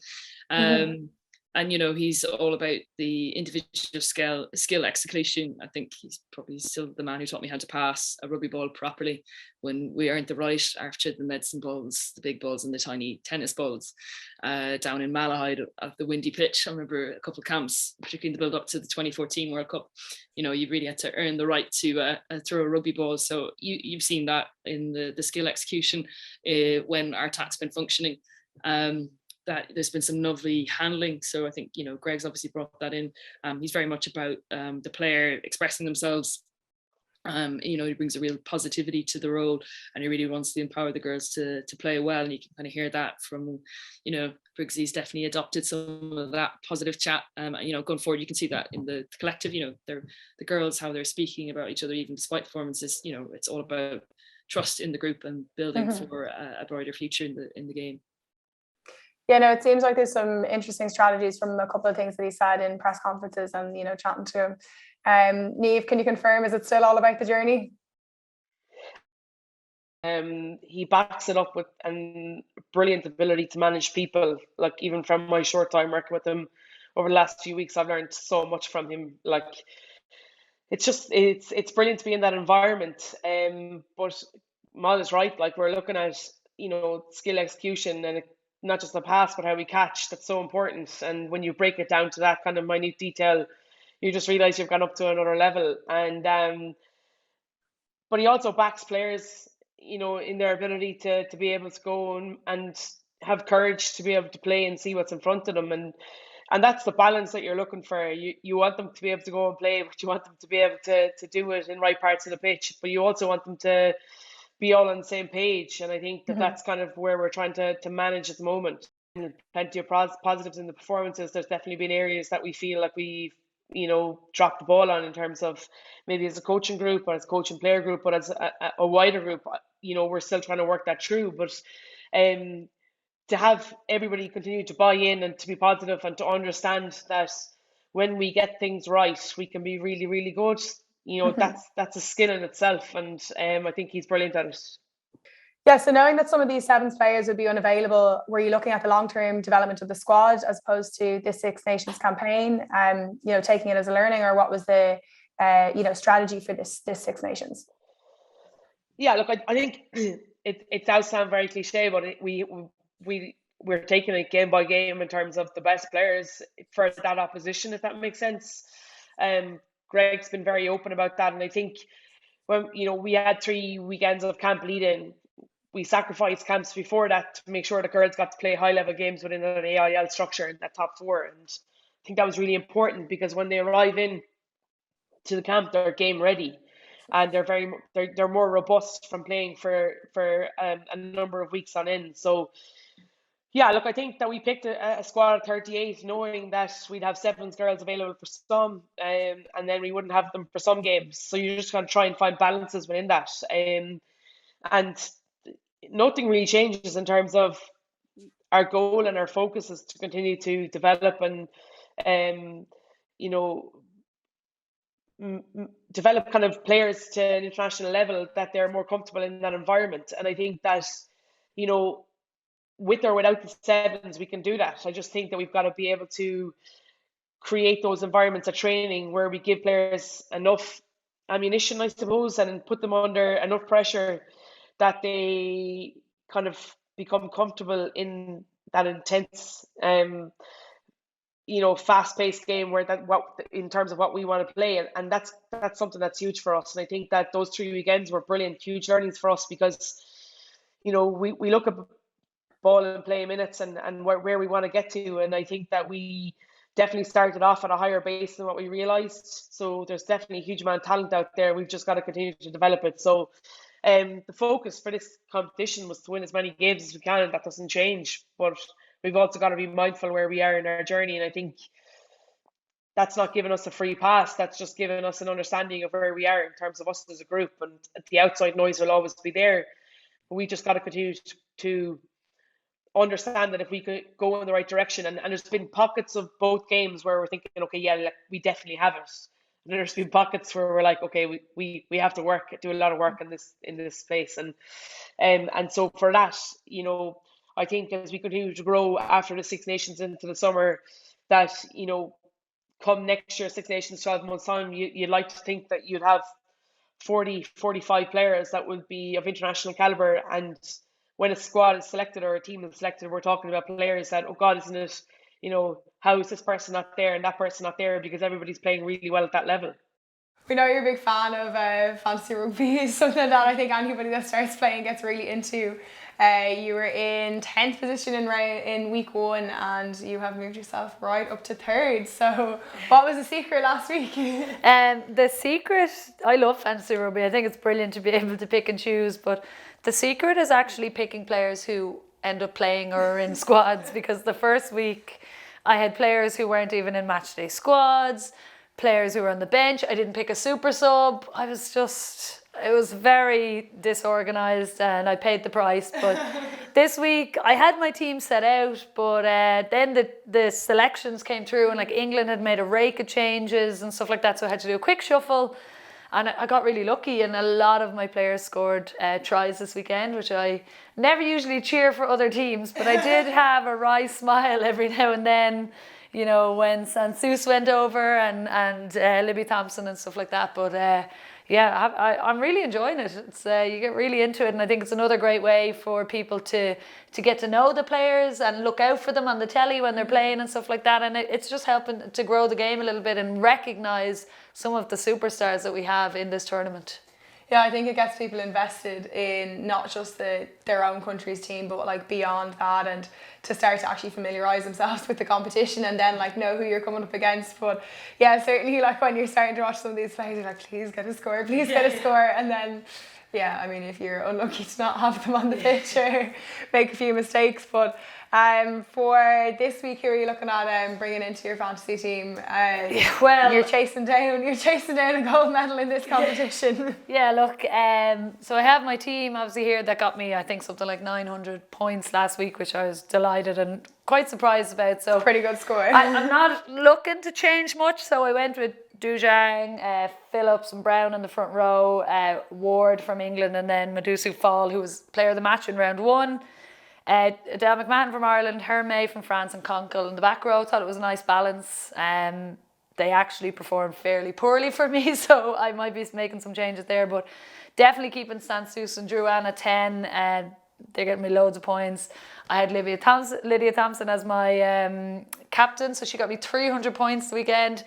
And, he's all about the individual skill execution. I think he's probably still the man who taught me how to pass a rugby ball properly when we earned the right after the medicine balls, the big balls and the tiny tennis balls down in Malahide at the windy pitch. I remember a couple of camps, particularly in the build up to the 2014 World Cup. You really had to earn the right to throw a rugby ball. So you've seen that in the skill execution when our attack's been functioning. That there's been some lovely handling. So I think, Greg's obviously brought that in. He's very much about the player expressing themselves. He brings a real positivity to the role, and he really wants to empower the girls to play well. And you can kind of hear that from, Briggs. He's definitely adopted some of that positive chat. Going forward, you can see that in the collective, the girls, how they're speaking about each other, even despite performances. It's all about trust in the group and building for a brighter future in the game. Yeah, no, it seems like there's some interesting strategies from a couple of things that he said in press conferences and, chatting to him. Niamh, can you confirm, is it still all about the journey? He backs it up with a brilliant ability to manage people. Like, even from my short time working with him over the last few weeks, I've learned so much from him. Like, it's brilliant to be in that environment. But Mal is right. Like, we're looking at, skill execution, and not just the pass, but how we catch. That's so important. And when you break it down to that kind of minute detail, you just realize you've gone up to another level. And but he also backs players, in their ability to be able to go and have courage to be able to play and see what's in front of them. And that's the balance that you're looking for. You want them to be able to go and play, but you want them to be able to do it in right parts of the pitch. But you also want them to be all on the same page. And I think that that's kind of where we're trying to manage at the moment. Plenty of positives in the performances. There's definitely been areas that we feel like we've dropped the ball on, in terms of maybe as a coaching group or as a coaching player group, but as a wider group, we're still trying to work that through. But to have everybody continue to buy in and to be positive and to understand that when we get things right, we can be really, really good. That's a skill in itself, and I think he's brilliant at it. Yeah, so knowing that some of these sevens players would be unavailable, were you looking at the long-term development of the squad as opposed to this Six Nations campaign, taking it as a learning, or what was the strategy for this Six Nations? Yeah, look, I think it does sound very cliche, but we're taking it game by game in terms of the best players for that opposition, if that makes sense. Greg's been very open about that, and I think when we had 3 weekends of camp lead-in, we sacrificed camps before that to make sure the girls got to play high-level games within an AIL structure in that top 4, and I think that was really important, because when they arrive in to the camp, they're game ready, and they're more robust from playing for a number of weeks on end. So Yeah, look, I think that we picked a squad of 38 knowing that we'd have sevens girls available for some, and then we wouldn't have them for some games. So you're just going to try and find balances within that. And nothing really changes in terms of our goal, and our focus is to continue to develop and, you know, develop kind of players to an international level that they're more comfortable in that environment. And I think that, you know, with or without the sevens, we can do that. I just think that we've got to be able to create those environments of training where we give players enough ammunition, I suppose, and put them under enough pressure that they kind of become comfortable in that intense, fast-paced game where that what in terms of what we want to play, and that's something that's huge for us. And I think that those 3 weekends were brilliant, huge learnings for us because, we look at ball and play minutes and where we want to get to, and I think that we definitely started off at a higher base than what we realised. So there's definitely a huge amount of talent out there. We've just got to continue to develop it. So the focus for this competition was to win as many games as we can, and that doesn't change. But we've also got to be mindful where we are in our journey, and I think that's not giving us a free pass. That's just giving us an understanding of where we are in terms of us as a group. And the outside noise will always be there, but we just got to continue to understand that if we could go in the right direction, and there's been pockets of both games where we're thinking, okay, yeah, like, we definitely have it. And there's been pockets where we're like, okay, we have to do a lot of work in this space, and so for that, I think as we continue to grow after the Six Nations into the summer, that come next year, Six Nations 12 months time, you'd like to think that you'd have 40-45 players that would be of international caliber. And when a squad is selected or a team is selected, we're talking about players that, oh God, isn't it, how is this person not there and that person not there, because everybody's playing really well at that level. We know you're a big fan of fantasy rugby, something that I think anybody that starts playing gets really into. You were in 10th position in week 1, and you have moved yourself right up to 3rd. So what was the secret last week? The secret, I love fantasy rugby. I think it's brilliant to be able to pick and choose, but the secret is actually picking players who end up playing or are in squads, because the first week I had players who weren't even in matchday squads, players who were on the bench. I didn't pick a super sub. It was very disorganized, and I paid the price. But this week I had my team set out, but then the selections came through, and like England had made a rake of changes and stuff like that, so I had to do a quick shuffle, and I got really lucky, and a lot of my players scored tries this weekend, which I never usually cheer for other teams, but I did have a wry smile every now and then, when Sansus went over and Libby Thompson and stuff like that. But I'm really enjoying it. It's you get really into it, and I think it's another great way for people to get to know the players and look out for them on the telly when they're playing and stuff like that. And it's just helping to grow the game a little bit and recognise some of the superstars that we have in this tournament. Yeah, I think it gets people invested in not just their own country's team, but like beyond that, and to start to actually familiarise themselves with the competition, and then like know who you're coming up against. But yeah, certainly like when you're starting to watch some of these players, you're like, please get a score, get a score. And then, yeah, I mean, if you're unlucky to not have them on the pitch or make a few mistakes. But for this week, who are you looking at bringing into your fantasy team? Well, you're chasing down a gold medal in this competition. Yeah, look, so I have my team obviously here that got me, I think, something like 900 points last week, which I was delighted and quite surprised about. So pretty good score. I'm not looking to change much, so I went with Dujang, Phillips and Brown in the front row, Ward from England, and then Madusu Fall, who was player of the match in round 1. Adele McMahon from Ireland, Hermé from France, and Conkle in the back row. Thought it was a nice balance. They actually performed fairly poorly for me, so I might be making some changes there, but definitely keeping Sansus and Drouin at 10. They're getting me loads of points. I had Lydia Thompson as my captain, so she got me 300 points the weekend.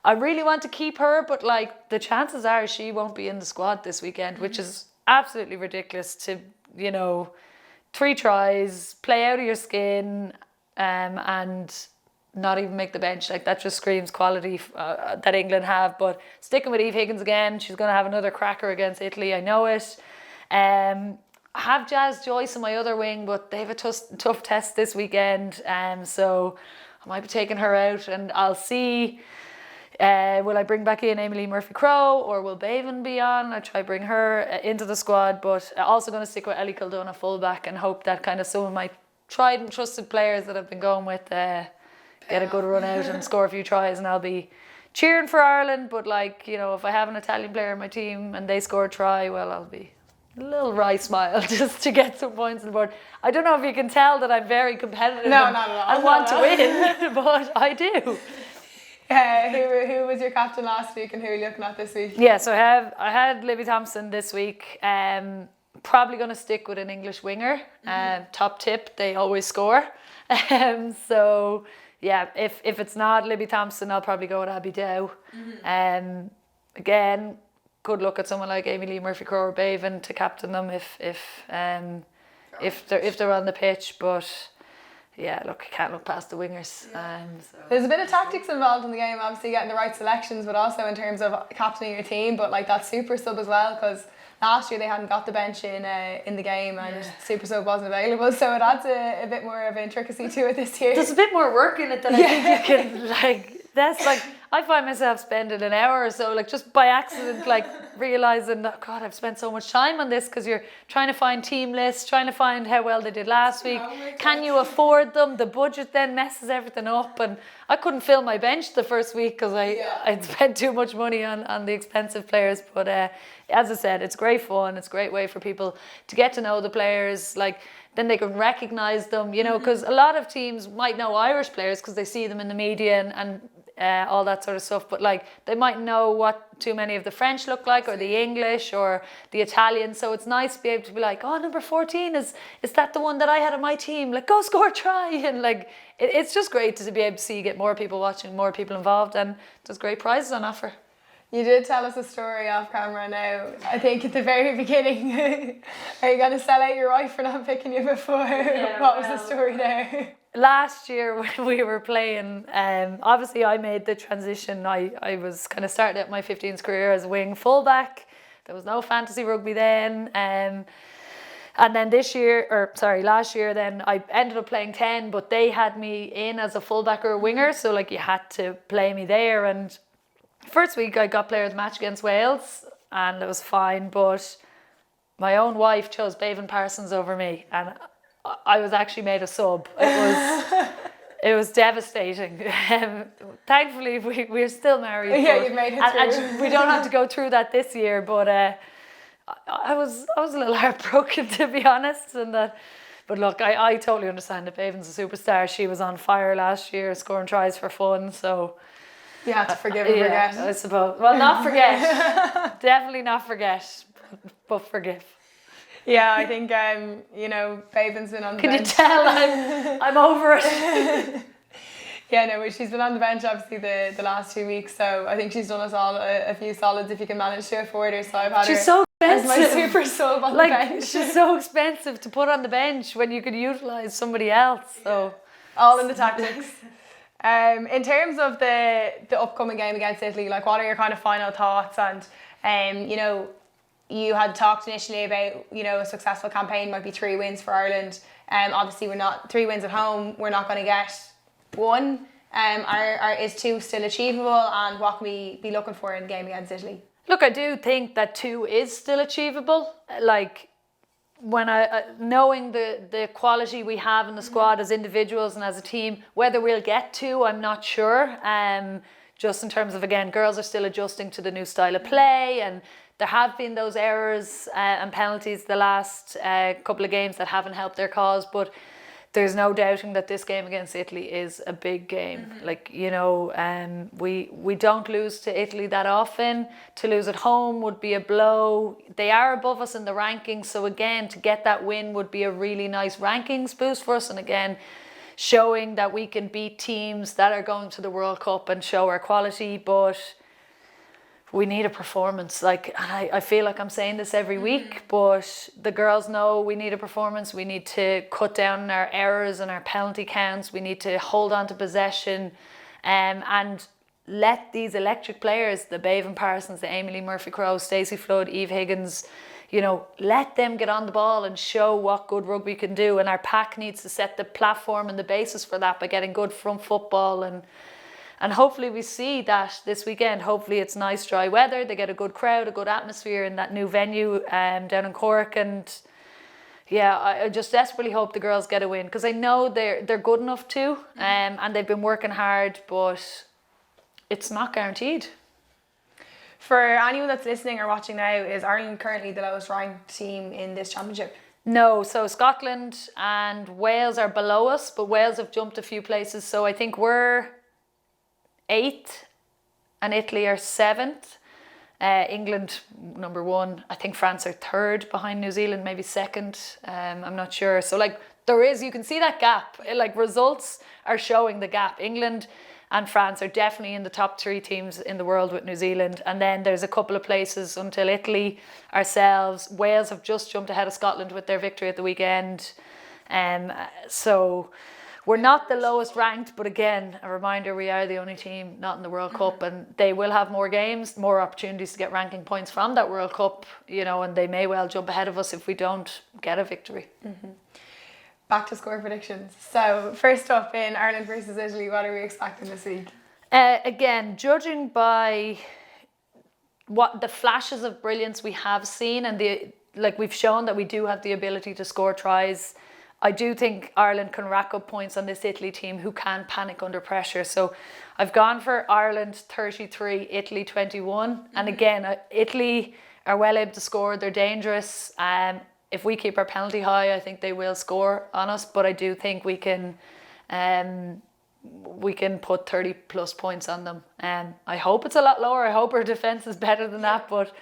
I really want to keep her, but like the chances are she won't be in the squad this weekend, which is absolutely ridiculous to, 3 tries, play out of your skin, and not even make the bench. Like, that just screams quality that England have. But sticking with Eve Higgins again, she's going to have another cracker against Italy, I know it. I have Jazz Joyce on my other wing, but they have a tough test this weekend. So I might be taking her out, and I'll see. Will I bring back in Emily Murphy-Crowe, or will Baven be on? I try bring her into the squad, but also going to stick with Ellie Kildone at fullback and hope that kind of some of my tried and trusted players that I've been going with get a good run out and score a few tries, and I'll be cheering for Ireland. But like, you know, if I have an Italian player in my team and they score a try, well, I'll be a little wry smile just to get some points on the board. I don't know if you can tell that I'm very competitive No, not at all. and want to win, but I do. Who was your captain last week and who are you looking at this week? Yeah, so I had Libby Thompson this week. Probably going to stick with an English winger. Top tip, they always score. So yeah, if it's not Libby Thompson, I'll probably go with Abby Dow. Again, could look at someone like Amy Lee Murphy-Crowe or Baven to captain them if they're on the pitch, but. Yeah, look, you can't look past the wingers. So. There's a bit of tactics involved in the game, obviously getting the right selections, but also in terms of captaining your team, but like that super sub as well, because last year they hadn't got the bench in the game and super sub wasn't available, so it adds a bit more of intricacy to it this year. There's a bit more work in it than I think you can, like, that's like, I find myself spending an hour or so, like just by accident, like realising that, God, I've spent so much time on this, because you're trying to find team lists, trying to find how well they did last week. Can you afford them? The budget then messes everything up, and I couldn't fill my bench the first week because I'd spent too much money on the expensive players. But as I said, it's great fun. It's a great way for people to get to know the players, like then they can recognise them, you know, because a lot of teams might know Irish players because they see them in the media and all that sort of stuff, but like they might know what too many of the French look like, or the English, or the Italian. So it's nice to be able to be like, oh, number 14 is that the one that I had on my team? Like, go score a try. And like it's just great to be able to see, get more people watching, more people involved, and there's great prizes on offer. You did tell us a story off camera now, I think at the very beginning. Are you going to sell out your wife for not picking you before? What was the story there? Last year when we were playing, obviously I made the transition. I was kind of starting out my 15s career as a wing fullback. There was no fantasy rugby then. And then last year then I ended up playing 10, but they had me in as a fullback or a winger. So like you had to play me there. And first week I got player of the match against Wales and it was fine. But my own wife chose Baven Parsons over me, and I was actually made a sub. It was devastating. Thankfully, we're still married. Yeah, you've made it through. And we don't have to go through that this year. But I was a little heartbroken, to be honest. But look, I totally understand that Baven's a superstar. She was on fire last year, scoring tries for fun. So you have to forgive and forget. I suppose. Well, not forget. Definitely not forget, but forgive. Yeah, I think Baven's been on the bench. Can you tell I'm over it? Yeah, no, she's been on the bench obviously the last 2 weeks, so I think she's done us all a few solids if you can manage to afford her. So I've had she's her so expensive. as my super sub on the bench. She's so expensive to put on the bench when you could utilise somebody else. So all in the tactics. In terms of the upcoming game against Italy, like what are your kind of final thoughts? And you had talked initially about, a successful campaign might be 3 wins for Ireland. Obviously, we're not 3 wins at home. We're not going to get 1. Is 2 still achievable? And what can we be looking for in the game against Italy? Look, I do think that 2 is still achievable. Like when knowing the quality we have in the squad as individuals and as a team, whether we'll get 2, I'm not sure. Just in terms of, again, girls are still adjusting to the new style of play, and there have been those errors and penalties the last couple of games that haven't helped their cause, but there's no doubting that this game against Italy is a big game. Like, we don't lose to Italy that often. To lose at home would be a blow. They are above us in the rankings, so again, to get that win would be a really nice rankings boost for us, and again, showing that we can beat teams that are going to the World Cup and show our quality. But we need a performance. Like, I feel like I'm saying this every week, but the girls know we need a performance. We need to cut down our errors and our penalty counts. We need to hold on to possession, and let these electric players, the Baven Parsons, the Emily Murphy-Crowe, Stacey Flood, Eve Higgins, you know, let them get on the ball and show what good rugby can do. And our pack needs to set the platform and the basis for that by getting good front football. And hopefully we see that this weekend. Hopefully it's nice dry weather. They get a good crowd, a good atmosphere in that new venue down in Cork. And yeah, I just desperately hope the girls get a win, because I know they're good enough to, and they've been working hard, but it's not guaranteed. For anyone that's listening or watching now, is Ireland currently the lowest ranked team in this championship? No, so Scotland and Wales are below us, but Wales have jumped a few places. So I think we're 8th and Italy are 7th. England number 1. I think France are 3rd behind New Zealand, maybe 2nd. I'm not sure. So like you can see that gap. Like results are showing the gap. England and France are definitely in the top 3 teams in the world with New Zealand. And then there's a couple of places until Italy, ourselves. Wales have just jumped ahead of Scotland with their victory at the weekend. So we're not the lowest ranked, but again, a reminder, we are the only team not in the World Cup, and they will have more games, more opportunities to get ranking points from that World Cup, you know, and they may well jump ahead of us if we don't get a victory. Back to score predictions. So first up, in Ireland versus Italy, what are we expecting this week? Again, judging by what the flashes of brilliance we have seen, and we've shown that we do have the ability to score tries, I do think Ireland can rack up points on this Italy team who can panic under pressure. So I've gone for Ireland 33, Italy 21. And again, Italy are well able to score. They're dangerous. If we keep our penalty high, I think they will score on us. But I do think we can put 30 plus points on them. I hope it's a lot lower. I hope our defence is better than that. But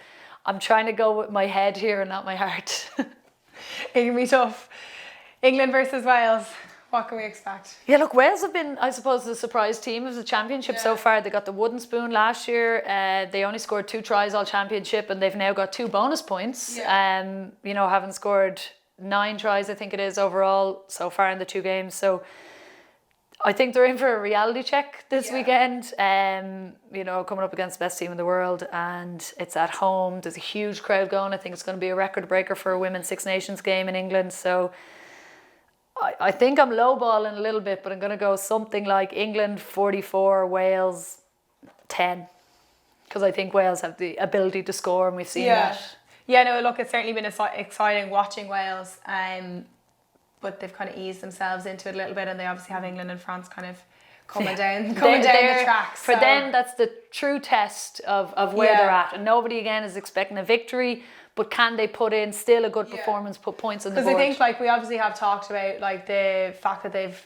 I'm trying to go with my head here and not my heart. It can be tough. England versus Wales, what can we expect? Yeah, look, Wales have been, I suppose, the surprise team of the championship so far. They got the wooden spoon last year. They only scored 2 tries all championship, and they've now got 2 bonus points. You know, having scored 9 tries, I think it is, overall so far in the 2 games. So I think they're in for a reality check this weekend. You know, coming up against the best team in the world, and it's at home. There's a huge crowd going. I think it's going to be a record breaker for a Women's Six Nations game in England. So I think I'm lowballing a little bit, but I'm going to go something like England 44, Wales 10. Because I think Wales have the ability to score, and we've seen that. Yeah, no, look, it's certainly been exciting watching Wales, but they've kind of eased themselves into it a little bit, and they obviously have England and France kind of coming down the tracks. For them, that's the true test of where they're at. And nobody, again, is expecting a victory, but can they put in still a good performance, put points on the board? Because I think, like, we obviously have talked about, like, the fact that they've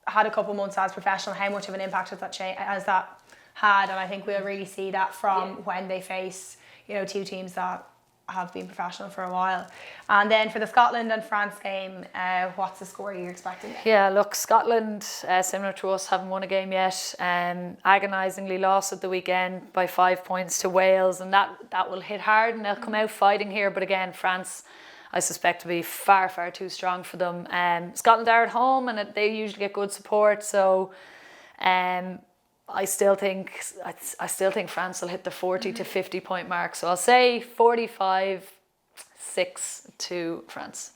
had a couple of months as professional, how much of an impact has that had, and I think we'll really see that from when they face, you know, 2 teams that have been professional for a while. And then for the Scotland and France game, what's the score you're expecting? Yeah, look, Scotland, similar to us, haven't won a game yet. Agonisingly lost at the weekend by 5 points to Wales, and that will hit hard, and they'll come out fighting here. But again, France, I suspect, to be far, far too strong for them. Scotland are at home, and they usually get good support. So I still think France will hit the 40 to 50 point mark. So I'll say 45-6 to France.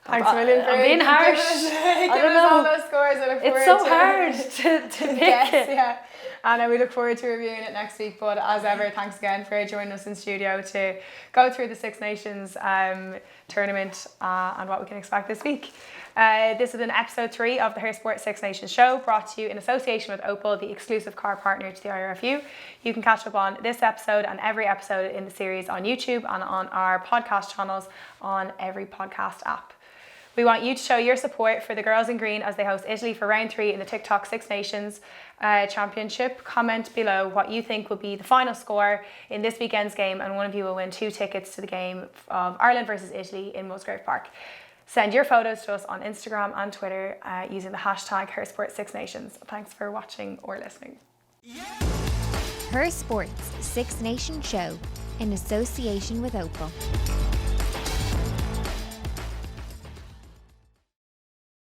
Thanks a million for being harsh. I don't know. All those scores. I look forward it's so hard to pick. Yeah. And we look forward to reviewing it next week. But as ever, thanks again for joining us in studio to go through the Six Nations tournament and what we can expect this week. This has been episode 3 of the Her Sport Six Nations show, brought to you in association with Opel, the exclusive car partner to the IRFU. You can catch up on this episode and every episode in the series on YouTube and on our podcast channels on every podcast app. We want you to show your support for the girls in green as they host Italy for round 3 in the TikTok Six Nations Championship. Comment below what you think will be the final score in this weekend's game, and one of you will win 2 tickets to the game of Ireland versus Italy in Musgrave Park. Send your photos to us on Instagram and Twitter using the hashtag Her Sport Six Nations. Thanks for watching or listening. Her Sports Six Nations show in association with Opel.